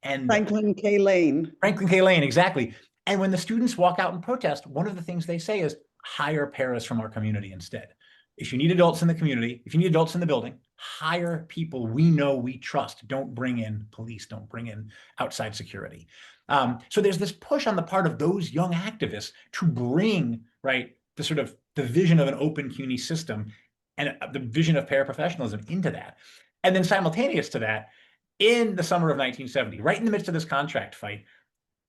And Franklin K. Lane. Franklin K. Lane, exactly. And when the students walk out and protest, one of the things they say is hire paras from our community instead. If you need adults in the community, if you need adults in the building, hire people we know, we trust. Don't bring in police, don't bring in outside security. So there's this push on the part of those young activists to bring, right, the vision of an open CUNY system and the vision of paraprofessionalism into that. And then simultaneous to that, in the summer of 1970, right in the midst of this contract fight,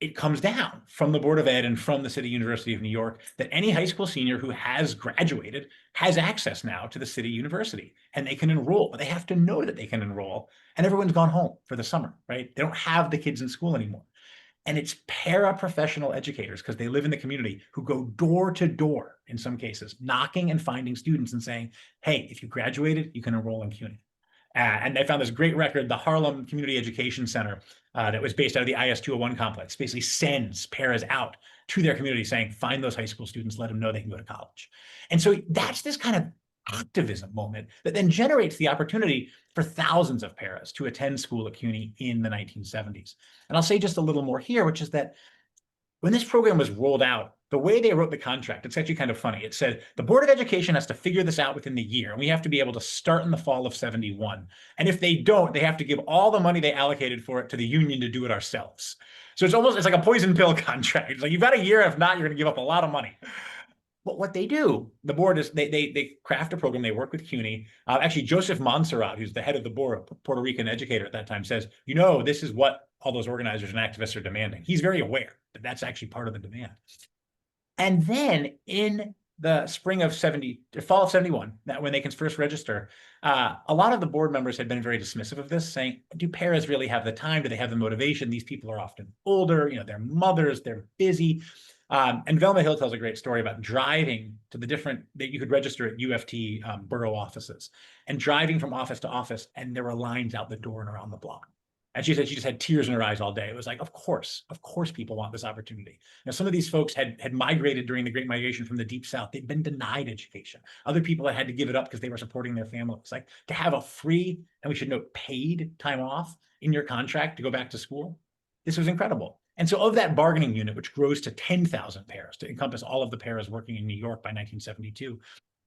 it comes down from the Board of Ed and from the City University of New York that any high school senior who has graduated has access now to the City University, and they can enroll. But they have to know that they can enroll, and everyone's gone home for the summer, right? They don't have the kids in school anymore. And it's paraprofessional educators, because they live in the community, who go door to door, in some cases, knocking and finding students and saying, hey, if you graduated, you can enroll in CUNY. And they found this great record, the Harlem Community Education Center, that was based out of the IS 201 complex, basically sends paras out to their community saying, find those high school students, let them know they can go to college. And so that's this kind of activism moment that then generates the opportunity for thousands of paras to attend school at CUNY in the 1970s. And I'll say just a little more here, which is that when this program was rolled out, the way they wrote the contract, it's actually kind of funny. It said the Board of Education has to figure this out within the year, and we have to be able to start in the fall of 71. And if they don't, they have to give all the money they allocated for it to the union to do it ourselves. So it's like a poison pill contract. It's like, you've got a year. If not, you're going to give up a lot of money. But what they do, the board is they craft a program. They work with CUNY. Actually, Joseph Montserrat, who's the head of the board, a Puerto Rican educator at that time, says, this is what all those organizers and activists are demanding. He's very aware that that's actually part of the demand. And then in the fall of 71, that when they can first register, a lot of the board members had been very dismissive of this, saying, do paras really have the time? Do they have the motivation? These people are often older, they're mothers, they're busy. And Velma Hill tells a great story about driving to that you could register at UFT borough offices, and driving from office to office, and there were lines out the door and around the block. And she said she just had tears in her eyes all day. It was like, of course people want this opportunity. Now, some of these folks had migrated during the Great Migration from the Deep South. They'd been denied education. Other people had to give it up because they were supporting their families. Like, to have a free, and we should note, paid time off in your contract to go back to school, this was incredible. And so of that bargaining unit, which grows to 10,000 paras to encompass all of the paras working in New York by 1972,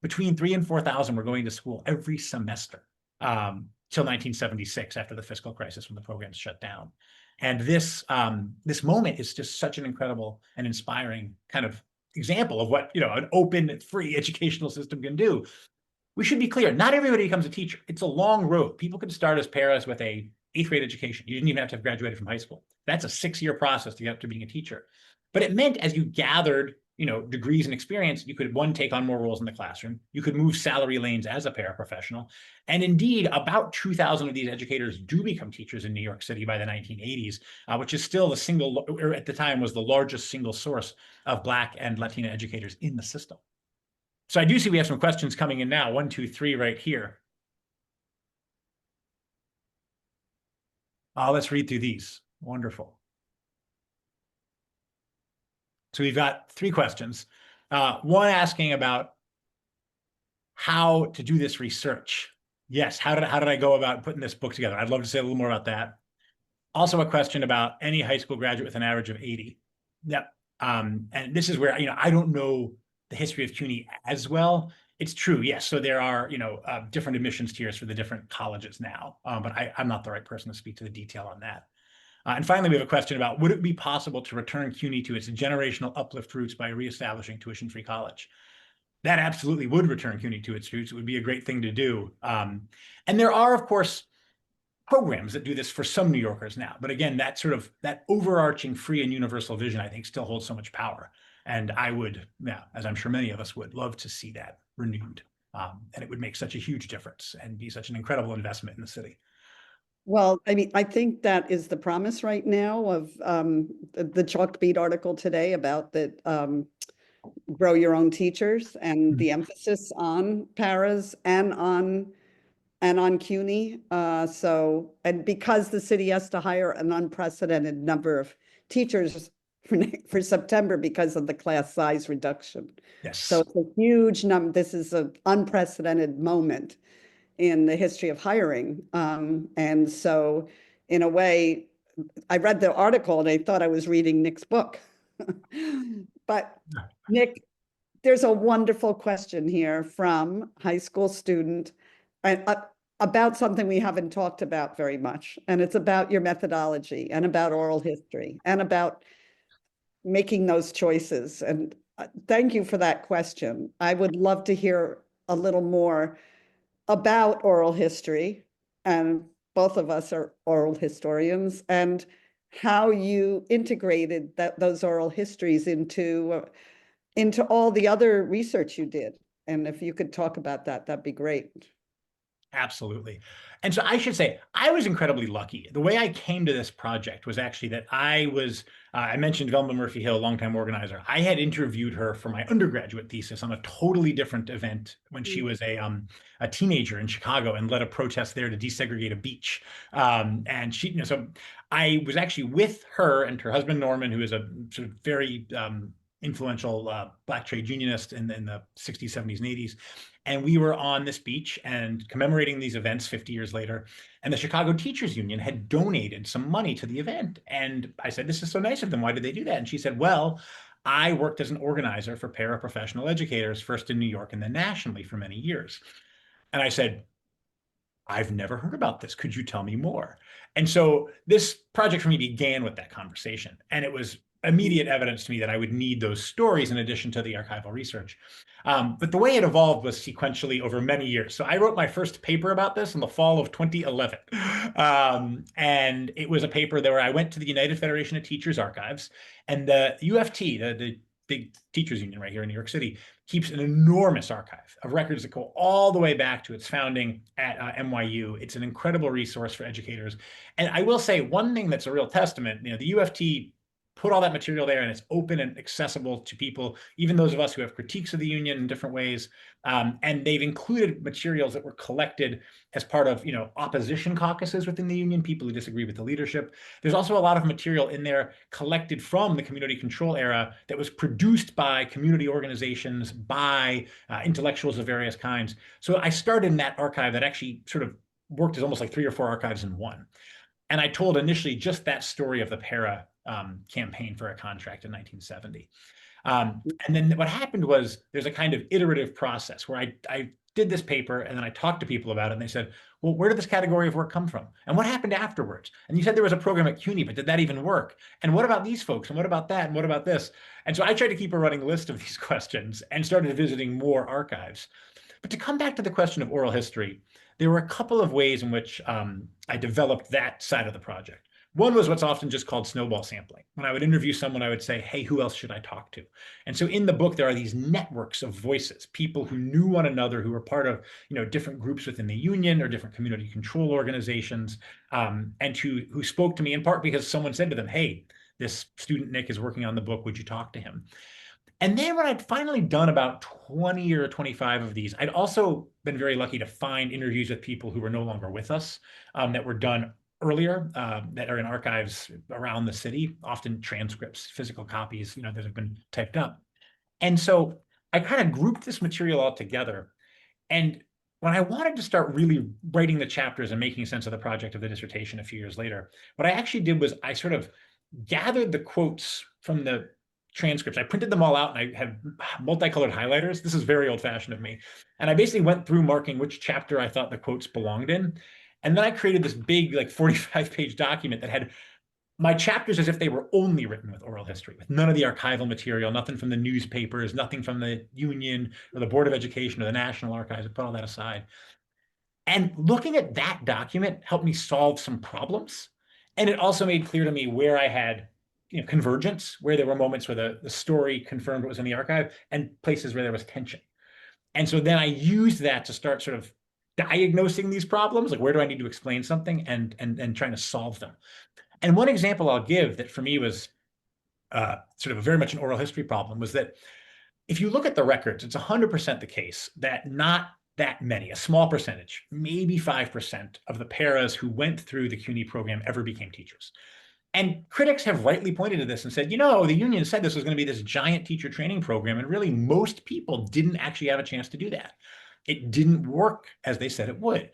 between 3,000 and 4,000 were going to school every semester till 1976, after the fiscal crisis, when the programs shut down. And this moment is just such an incredible and inspiring kind of example of what an open, free educational system can do. We should be clear, not everybody becomes a teacher. It's a long road. People could start as paras with a 8th grade education. You didn't even have to have graduated from high school. That's a 6-year process to get up to being a teacher. But it meant, as you gathered degrees and experience, you could, one, take on more roles in the classroom. You could move salary lanes as a paraprofessional. And indeed, about 2,000 of these educators do become teachers in New York City by the 1980s, which is still at the time, was the largest single source of Black and Latino educators in the system. So I do see we have some questions coming in now. 1, 2, 3 right here. Let's read through these. Wonderful. So we've got 3 questions. One asking about how to do this research. Yes, how did I go about putting this book together? I'd love to say a little more about that. Also a question about any high school graduate with an average of 80. Yep. And this is where, I don't know the history of CUNY as well. It's true, yes. So there are, different admissions tiers for the different colleges now, but I'm not the right person to speak to the detail on that. And finally, we have a question about, would it be possible to return CUNY to its generational uplift roots by reestablishing tuition-free college? That absolutely would return CUNY to its roots. It would be a great thing to do. And there are, of course, programs that do this for some New Yorkers now. But again, that overarching free and universal vision, I think, still holds so much power. And I would, yeah, as I'm sure many of us would, love to see that renewed. And it would make such a huge difference and be such an incredible investment in the city. Well, I mean, I think that is the promise right now of the Chalkbeat article today about that grow your own teachers and the emphasis on paras and on CUNY. And because the city has to hire an unprecedented number of teachers for September because of the class size reduction. Yes. So it's a huge number. This is an unprecedented moment in the history of hiring. And so in a way, I read the article and I thought I was reading Nick's book. But Nick, there's a wonderful question here from high school student about something we haven't talked about very much. And it's about your methodology and about oral history and about making those choices. And thank you for that question. I would love to hear a little more about oral history, and both of us are oral historians, and how you integrated those oral histories into all the other research you did. And if you could talk about that, that'd be great. Absolutely. And so I should say, I was incredibly lucky. The way I came to this project was actually that I mentioned Velma Murphy Hill, longtime organizer. I had interviewed her for my undergraduate thesis on a totally different event when she was a teenager in Chicago and led a protest there to desegregate a beach. And she, so I was actually with her and her husband, Norman, who is a sort of very influential Black trade unionist in the 60s, 70s, and 80s. And we were on this beach and commemorating these events 50 years later. And the Chicago Teachers Union had donated some money to the event. And I said, this is so nice of them. Why did they do that? And she said, well, I worked as an organizer for paraprofessional educators, first in New York and then nationally for many years. And I said, I've never heard about this. Could you tell me more? And so this project for me began with that conversation. And it was immediate evidence to me that I would need those stories in addition to the archival research. But the way it evolved was sequentially over many years. So I wrote my first paper about this in the fall of 2011. And it was a paper where I went to the United Federation of Teachers archives, and the UFT, the big teachers union right here in New York City, keeps an enormous archive of records that go all the way back to its founding at NYU. It's an incredible resource for educators. And I will say one thing that's a real testament, the UFT put all that material there, and it's open and accessible to people, even those of us who have critiques of the union in different ways. And they've included materials that were collected as part of, opposition caucuses within the union, people who disagree with the leadership. There's also a lot of material in there collected from the community control era that was produced by community organizations, by intellectuals of various kinds. So I started in that archive that actually sort of worked as almost like 3 or 4 archives in one. And I told initially just that story of the para campaign for a contract in 1970. And then what happened was there's a kind of iterative process where I did this paper and then I talked to people about it, and they said, well, where did this category of work come from? And what happened afterwards? And you said there was a program at CUNY, but did that even work? And what about these folks? And what about that? And what about this? And so I tried to keep a running list of these questions and started visiting more archives. But to come back to the question of oral history, there were a couple of ways in which I developed that side of the project. One was what's often just called snowball sampling. When I would interview someone, I would say, hey, who else should I talk to? And so in the book, there are these networks of voices, people who knew one another, who were part of different groups within the union or different community control organizations, and who spoke to me in part because someone said to them, hey, this student Nick is working on the book, would you talk to him? And then when I'd finally done about 20 or 25 of these, I'd also been very lucky to find interviews with people who were no longer with us, that were done earlier, that are in archives around the city, often transcripts, physical copies, that have been typed up. And so I kind of grouped this material all together. And when I wanted to start really writing the chapters and making sense of the project of the dissertation a few years later, what I actually did was I sort of gathered the quotes from the transcripts. I printed them all out and I have multicolored highlighters. This is very old-fashioned of me. And I basically went through marking which chapter I thought the quotes belonged in. And then I created this big, like 45-page document that had my chapters as if they were only written with oral history, with none of the archival material, nothing from the newspapers, nothing from the Union or the Board of Education or the National Archives. I put all that aside. And looking at that document helped me solve some problems. And it also made clear to me where I had convergence, where there were moments where the story confirmed what was in the archive, and places where there was tension. And so then I used that to start sort of diagnosing these problems, like where do I need to explain something, and trying to solve them. And one example I'll give that for me was sort of very much an oral history problem was that if you look at the records, it's 100% the case that not that many, a small percentage, maybe 5% of the paras who went through the CUNY program ever became teachers. And critics have rightly pointed to this and said, the union said this was going to be this giant teacher training program, and really most people didn't actually have a chance to do that. It didn't work as they said it would.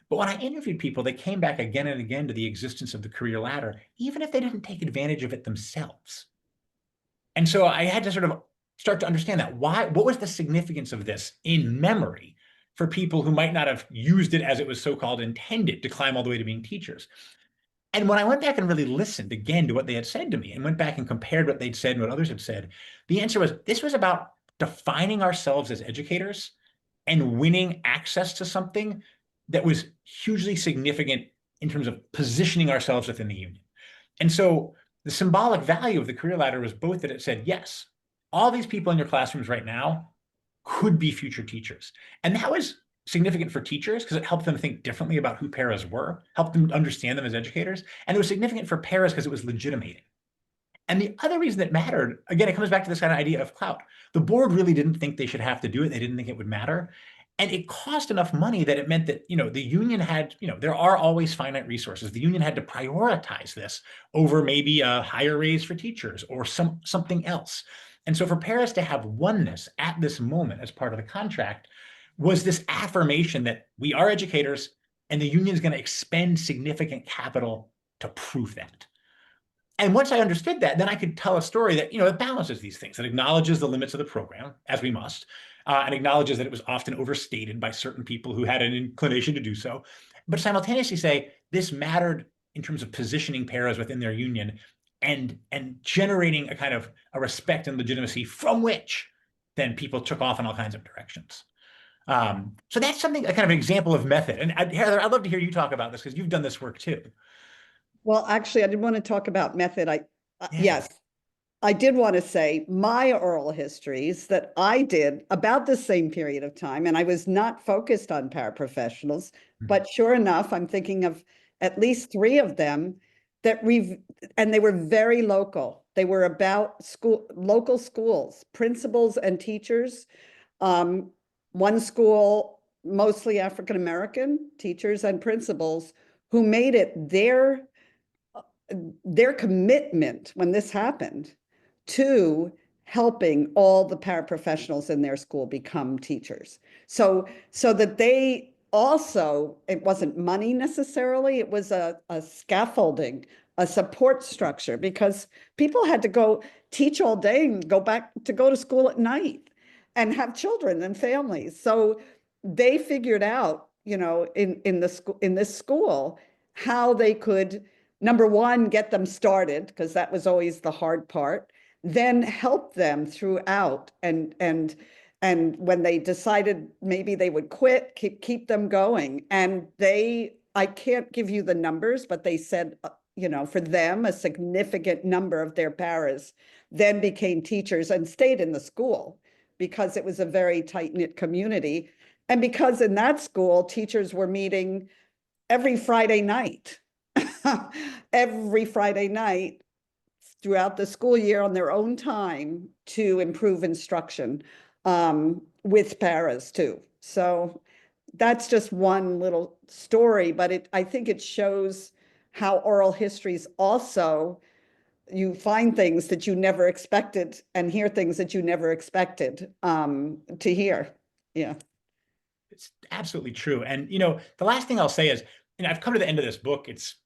But when I interviewed people, they came back again and again to the existence of the career ladder, even if they didn't take advantage of it themselves. And so I had to sort of start to understand that. What was the significance of this in memory for people who might not have used it as it was so-called intended to climb all the way to being teachers? And when I went back and really listened again to what they had said to me and went back and compared what they'd said and what others had said, the answer was this was about defining ourselves as educators and winning access to something that was hugely significant in terms of positioning ourselves within the union. And so the symbolic value of the career ladder was both that it said, yes, all these people in your classrooms right now could be future teachers. And that was significant for teachers because it helped them think differently about who paras were, helped them understand them as educators. And it was significant for paras because it was legitimating. And the other reason it mattered, again, it comes back to this kind of idea of clout. The board really didn't think they should have to do it. They didn't think it would matter. And it cost enough money that it meant that, the union had, there are always finite resources. The union had to prioritize this over maybe a higher raise for teachers or something else. And so for paras to have oneness at this moment as part of the contract was this affirmation that we are educators and the union is going to expend significant capital to prove that. And once I understood that, then I could tell a story that, it balances these things, that acknowledges the limits of the program, as we must, and acknowledges that it was often overstated by certain people who had an inclination to do so, but simultaneously say this mattered in terms of positioning paras within their union and generating a kind of a respect and legitimacy from which then people took off in all kinds of directions. So that's something, a kind of example of method. And Heather, I'd love to hear you talk about this because you've done this work too. Well, actually, I didn't want to talk about method. Yeah. Yes, I did want to say my oral histories that I did about the same period of time, and I was not focused on paraprofessionals, but sure enough, I'm thinking of at least 3 of them that and they were very local. They were about local schools, principals and teachers. One school, mostly African-American teachers and principals, who made it their commitment when this happened to helping all the paraprofessionals in their school become teachers. So that they also, it wasn't money necessarily, it was a scaffolding, a support structure, because people had to go teach all day and go to school at night and have children and families. So they figured out, in this school, how they could, number one, get them started, because that was always the hard part, then help them throughout. And when they decided maybe they would quit, keep them going. And I can't give you the numbers, but they said, for them, a significant number of their paras then became teachers and stayed in the school because it was a very tight-knit community. And because in that school, teachers were meeting every Friday night. Every Friday night throughout the school year on their own time to improve instruction with paras too. So that's just one little story, but I think it shows how oral histories also, you find things that you never expected and hear things that you never expected to hear. Yeah. It's absolutely true. And, the last thing I'll say is, I've come to the end of this book. It's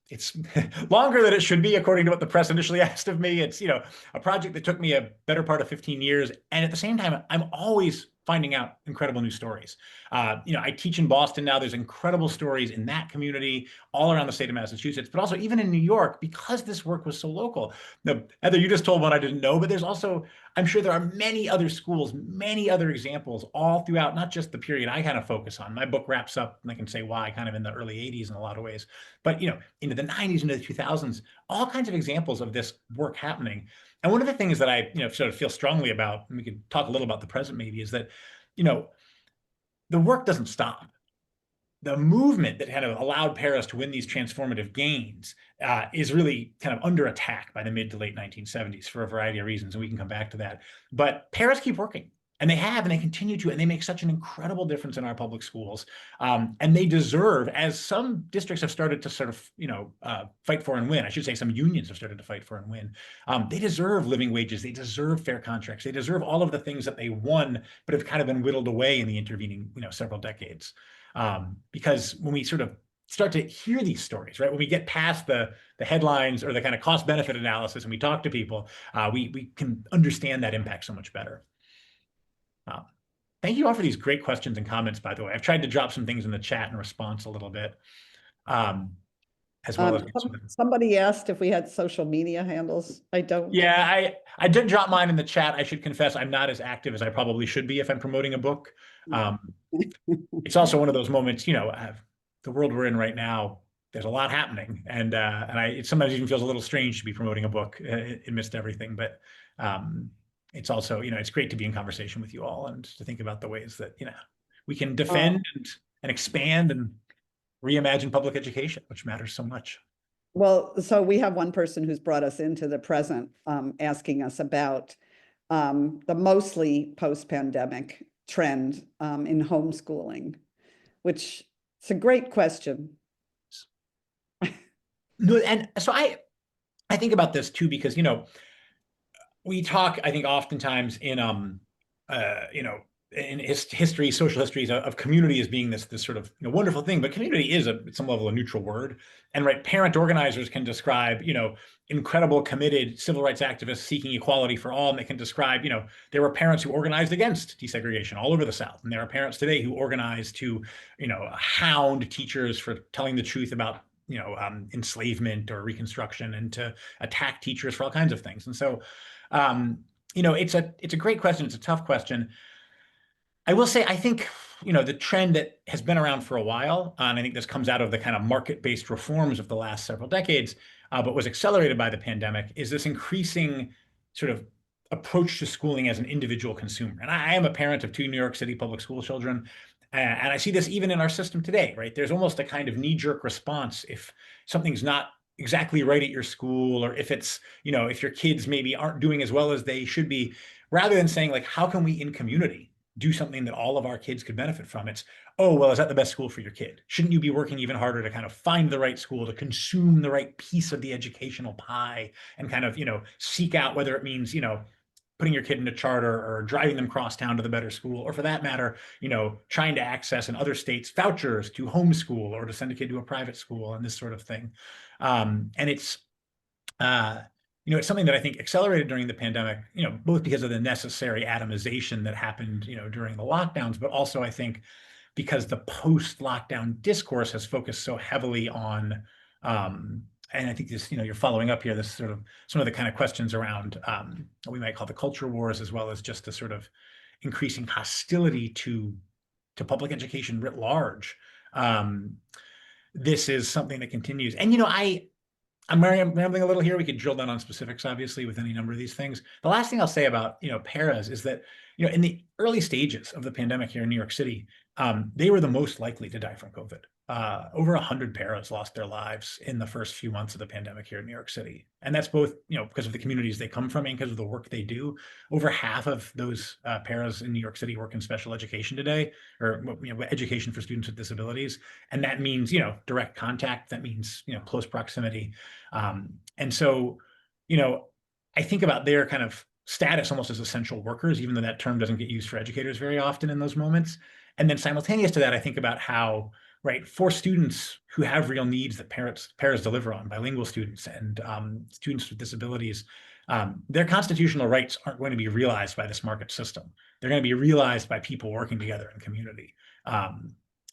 longer than it should be, according to what the press initially asked of me. It's, a project that took me a better part of 15 years. And at the same time, I'm always finding out incredible new stories. I teach in Boston now. There's incredible stories in that community all around the state of Massachusetts, but also even in New York, because this work was so local. Now, Heather, you just told one I didn't know, but there's also, I'm sure there are many other schools, many other examples all throughout, not just the period I kind of focus on. My book wraps up, and I can say why, kind of in the early 80s in a lot of ways, but into the 90s, into the 2000s, all kinds of examples of this work happening. And one of the things that I, sort of feel strongly about, and we could talk a little about the present maybe, is that, the work doesn't stop. The movement that kind of allowed Paris to win these transformative gains is really kind of under attack by the mid to late 1970s for a variety of reasons, and we can come back to that. But Paris keep working. And they have, and they continue to, and they make such an incredible difference in our public schools. And they deserve, as some districts have started to sort of, fight for and win. I should say some unions have started to fight for and win. They deserve living wages. They deserve fair contracts. They deserve all of the things that they won, but have kind of been whittled away in the intervening, several decades. Because when we sort of start to hear these stories, right, when we get past the headlines or the kind of cost benefit analysis and we talk to people, we can understand that impact so much better. Thank you all for these great questions and comments, by the way. I've tried to drop some things in the chat in response a little bit, as well as somebody asked if we had social media handles. I don't. Yeah, I did drop mine in the chat. I should confess I'm not as active as I probably should be if I'm promoting a book. It's also one of those moments, the world we're in right now, there's a lot happening, and it sometimes even feels a little strange to be promoting a book amidst everything, but it's also, it's great to be in conversation with you all and to think about the ways that, we can defend and expand and reimagine public education, which matters so much. Well, so we have one person who's brought us into the present, asking us about the mostly post-pandemic trend in homeschooling, which it's a great question. And so I think about this too, because, we talk, I think, oftentimes in history, social histories of community as being this sort of wonderful thing, but community is at some level a neutral word. And right, parent organizers can describe incredible committed civil rights activists seeking equality for all, and they can describe there were parents who organized against desegregation all over the South, and there are parents today who organize to hound teachers for telling the truth about enslavement or Reconstruction, and to attack teachers for all kinds of things. And so it's a great question. It's a tough question. I will say, I think, the trend that has been around for a while, and I think this comes out of the kind of market-based reforms of the last several decades, but was accelerated by the pandemic, is this increasing sort of approach to schooling as an individual consumer. And I am a parent of 2 New York City public school children, and I see this even in our system today, right? There's almost a kind of knee-jerk response if something's not exactly right at your school, or if it's, if your kids maybe aren't doing as well as they should be, rather than saying, like, how can we in community do something that all of our kids could benefit from? It's, oh, well, is that the best school for your kid? Shouldn't you be working even harder to kind of find the right school, to consume the right piece of the educational pie, and kind of, seek out whether it means, putting your kid in a charter or driving them cross town to the better school, or for that matter, trying to access in other states vouchers to homeschool or to send a kid to a private school and this sort of thing. And it's, it's something that I think accelerated during the pandemic, both because of the necessary atomization that happened, during the lockdowns, but also I think because the post-lockdown discourse has focused so heavily on, and I think this, you're following up here, this sort of some of the kind of questions around what we might call the culture wars, as well as just the sort of increasing hostility to public education writ large. This is something that continues. And, I'm rambling a little here. We could drill down on specifics, obviously, with any number of these things. The last thing I'll say about, paras is that, in the early stages of the pandemic here in New York City, they were the most likely to die from COVID. Over 100 paras lost their lives in the first few months of the pandemic here in New York City. And that's both, because of the communities they come from and because of the work they do. Over half of those paras in New York City work in special education today, or education for students with disabilities. And that means, direct contact. That means, close proximity. And so, I think about their kind of status almost as essential workers, even though that term doesn't get used for educators very often in those moments. And then simultaneous to that, I think about how, right, for students who have real needs that paras deliver on, bilingual students and students with disabilities, Their constitutional rights aren't going to be realized by this market system. They're going to be realized by people working together in community.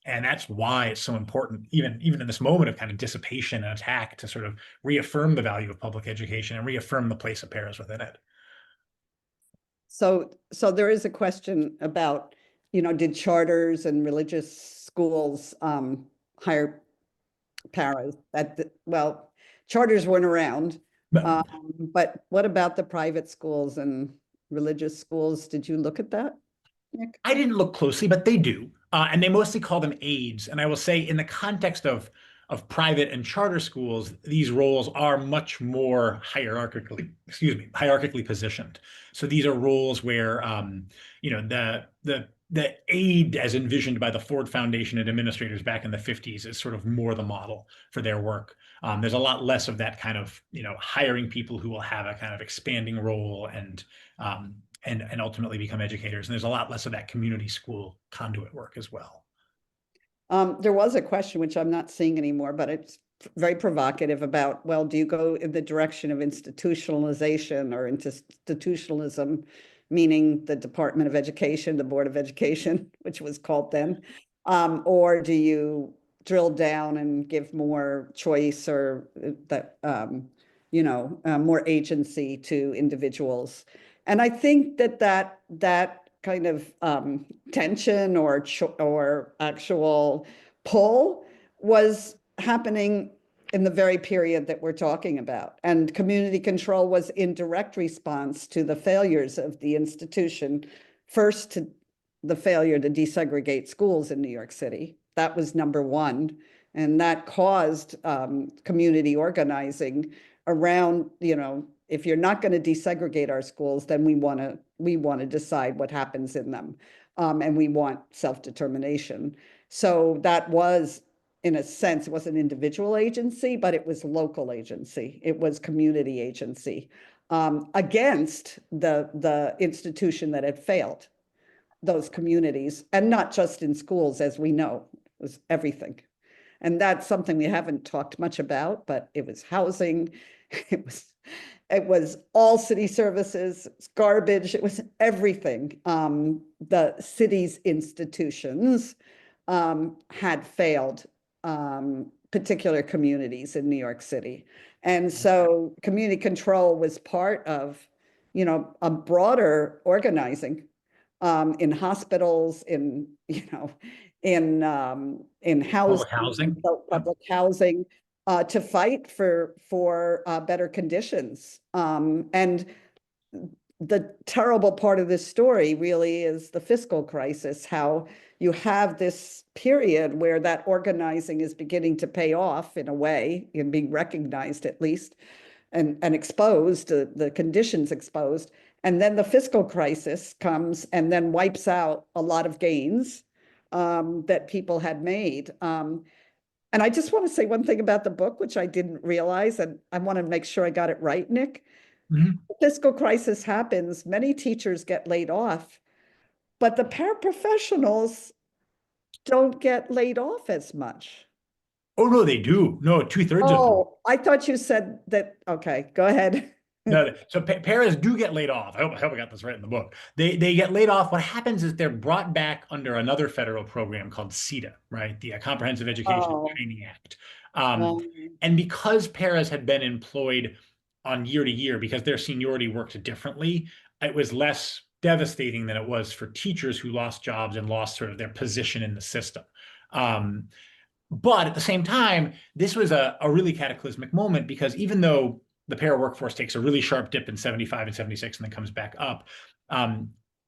And that's why it's so important, even in this moment of kind of dissipation and attack, to sort of reaffirm the value of public education and reaffirm the place of paras within it. So there is a question about, did charters and religious schools hire paras? Well, charters weren't around, But but what about the private schools and religious schools? Did you look at that, Nick? I didn't look closely, but they do. And they mostly call them aides. And I will say, in the context of private and charter schools, these roles are much more hierarchically positioned. So these are roles where, the aide, as envisioned by the Ford Foundation and administrators back in the 50s, is sort of more the model for their work. There's a lot less of that kind of, hiring people who will have a kind of expanding role and ultimately become educators. And there's a lot less of that community school conduit work as well. There was a question, which I'm not seeing anymore, but it's very provocative about, well, do you go in the direction of institutionalization or institutionalism, meaning the Department of Education, the Board of Education, which was called then, or do you drill down and give more choice or more agency to individuals? And I think that kind of tension or actual pull was happening in the very period that we're talking about. And community control was in direct response to the failures of the institution, first to the failure to desegregate schools in New York City. That was number one. And that caused community organizing around, if you're not going to desegregate our schools, then we want to decide what happens in them, and we want self-determination. So that was, in a sense, it was an individual agency, but it was local agency. It was community agency against the institution that had failed those communities, and not just in schools, as we know, it was everything. And that's something we haven't talked much about, but it was housing, it was all city services, garbage, it was everything. The city's institutions had failed particular communities in New York City. And so community control was part of, a broader organizing in hospitals, in housing, public housing, to fight for better conditions. And the terrible part of this story really is the fiscal crisis, how you have this period where that organizing is beginning to pay off in a way, and being recognized at least, and exposed, the conditions exposed. And then the fiscal crisis comes and then wipes out a lot of gains that people had made. And I just want to say one thing about the book, which I didn't realize, and I want to make sure I got it right, Nick. Mm-hmm. The fiscal crisis happens, many teachers get laid off, but the paraprofessionals don't get laid off as much. Oh, no, they do. No, 2/3 of them. Oh, I thought you said that. Okay, go ahead. No, so paras do get laid off. I hope I got this right in the book. They get laid off. What happens is they're brought back under another federal program called CETA, right? The Comprehensive Education and Training Act. And because paras had been employed on year to year, because their seniority worked differently, it was less devastating than it was for teachers who lost jobs and lost sort of their position in the system. But at the same time, this was a really cataclysmic moment, because even though the para workforce takes a really sharp dip in 75 and 76 and then comes back up,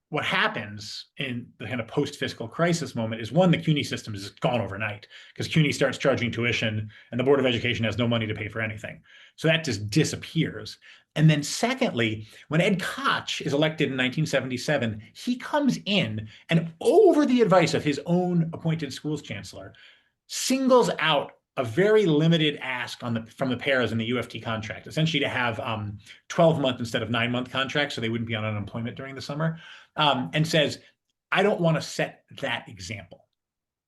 what happens in the kind of post-fiscal crisis moment is, one, the CUNY system is gone overnight, because CUNY starts charging tuition and the Board of Education has no money to pay for anything. So that just disappears. And then secondly, when Ed Koch is elected in 1977, he comes in and, over the advice of his own appointed schools chancellor, singles out a very limited ask from the paras in the UFT contract, essentially to have 12-month instead of 9-month contracts, so they wouldn't be on unemployment during the summer, and says, I don't want to set that example.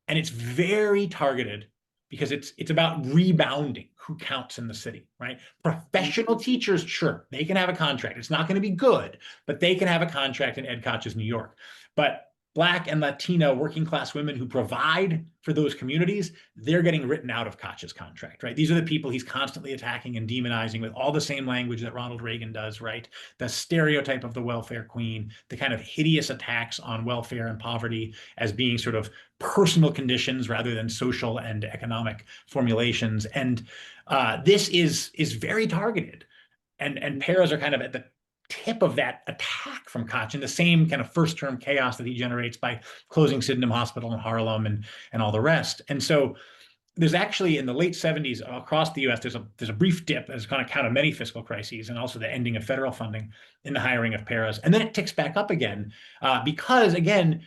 And it's very targeted, because it's about rebounding who counts in the city, right? Professional teachers, sure, they can have a contract. It's not going to be good, but they can have a contract in Ed Koch's New York. But Black and Latino working class women who provide for those communities, they're getting written out of Koch's contract, right? These are the people he's constantly attacking and demonizing with all the same language that Ronald Reagan does, right? The stereotype of the welfare queen, the kind of hideous attacks on welfare and poverty as being sort of personal conditions rather than social and economic formulations. And this is very targeted. And paras are kind of at the tip of that attack from Koch in the same kind of first term chaos that he generates by closing Sydenham Hospital in Harlem and all the rest. And so there's actually in the late 70s across the US, there's a brief dip as kind of count of many fiscal crises and also the ending of federal funding in the hiring of paras. And then it ticks back up again because, again,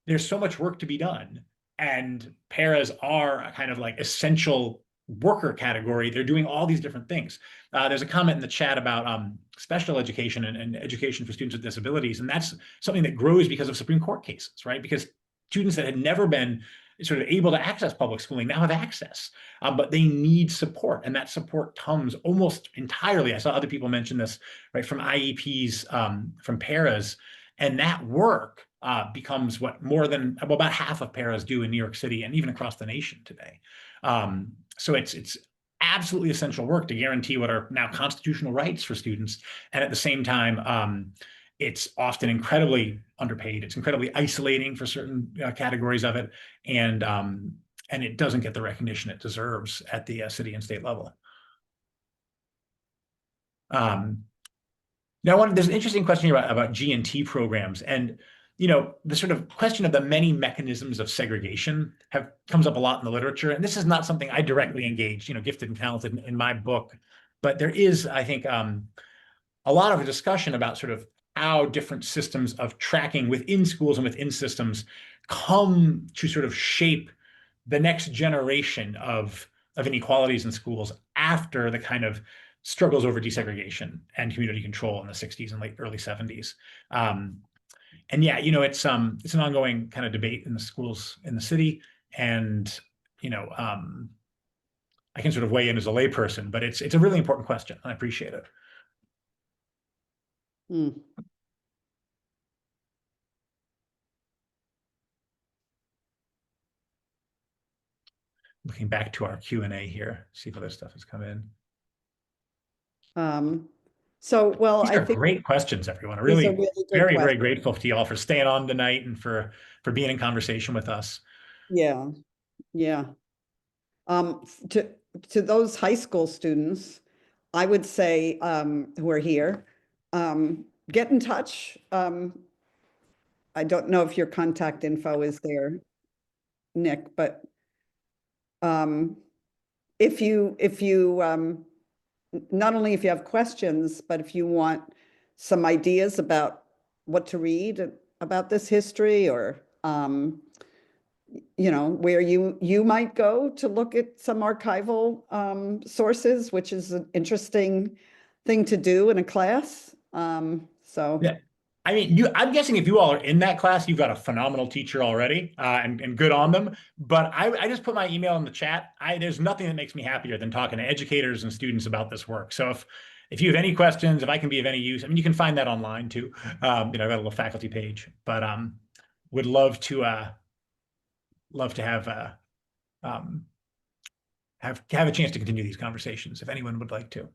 there's so much work to be done. And paras are a kind of like essential worker category. They're doing all these different things. There's a comment in the chat about special education and education for students with disabilities. And that's something that grows because of Supreme Court cases, right? Because students that had never been sort of able to access public schooling now have access, but they need support. And that support comes almost entirely, I saw other people mention this, right, from IEPs, from paras. And that work becomes what about half of paras do in New York City and even across the nation today. So it's absolutely essential work to guarantee what are now constitutional rights for students. And at the same time, it's often incredibly underpaid. It's incredibly isolating for certain categories of it. And it doesn't get the recognition it deserves at the city and state level. Now, there's an interesting question here about G&T programs. And the sort of question of the many mechanisms of segregation comes up a lot in the literature. And this is not something I directly engage, gifted and talented in my book. But there is, I think, a lot of a discussion about sort of how different systems of tracking within schools and within systems come to sort of shape the next generation of inequalities in schools after the kind of struggles over desegregation and community control in the 60s and early 70s. And yeah, it's an ongoing kind of debate in the schools in the city. And, I can sort of weigh in as a layperson, but it's a really important question. And I appreciate it. Looking back to our Q&A here, see if other stuff has come in. Well, These are great questions, everyone. Really very, very grateful to you all for staying on tonight and for being in conversation with us. Yeah. To those high school students, I would say who are here, get in touch. I don't know if your contact info is there, Nick, but if you not only if you have questions, but if you want some ideas about what to read about this history, or where you might go to look at some archival sources, which is an interesting thing to do in a class. Yeah. I mean, I'm guessing if you all are in that class, you've got a phenomenal teacher already, and good on them. But I just put my email in the chat. There's nothing that makes me happier than talking to educators and students about this work. So if you have any questions, if I can be of any use, I mean, you can find that online too. I've got a little faculty page, but would love to have a chance to continue these conversations if anyone would like to.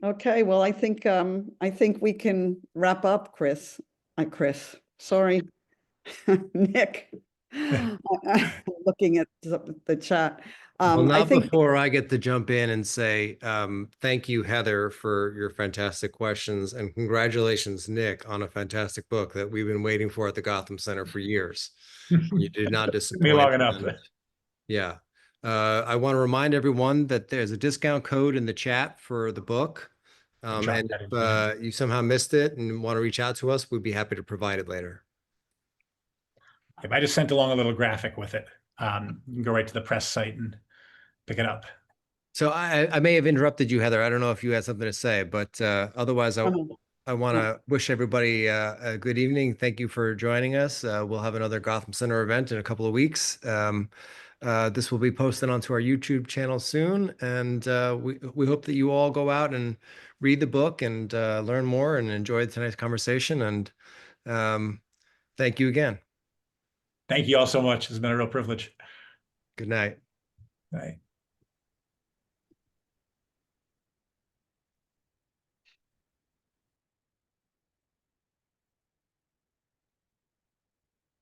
Okay, well, I think we can wrap up, Chris. Sorry, Nick. Looking at the chat. Well, not before I get to jump in and say thank you, Heather, for your fantastic questions, and congratulations, Nick, on a fantastic book that we've been waiting for at the Gotham Center for years. You did not disappoint. Me long enough. Yeah. I want to remind everyone that there's a discount code in the chat for the book. And if you somehow missed it and want to reach out to us, we'd be happy to provide it later. I just sent along a little graphic with it. You can go right to the press site and pick it up. So I may have interrupted you, Heather. I don't know if you had something to say, but otherwise, I want to wish everybody a good evening. Thank you for joining us. We'll have another Gotham Center event in a couple of weeks. This will be posted onto our YouTube channel soon, and we hope that you all go out and read the book and learn more and enjoy tonight's conversation. And thank you again. Thank you all so much. It's been a real privilege. Good night. Bye.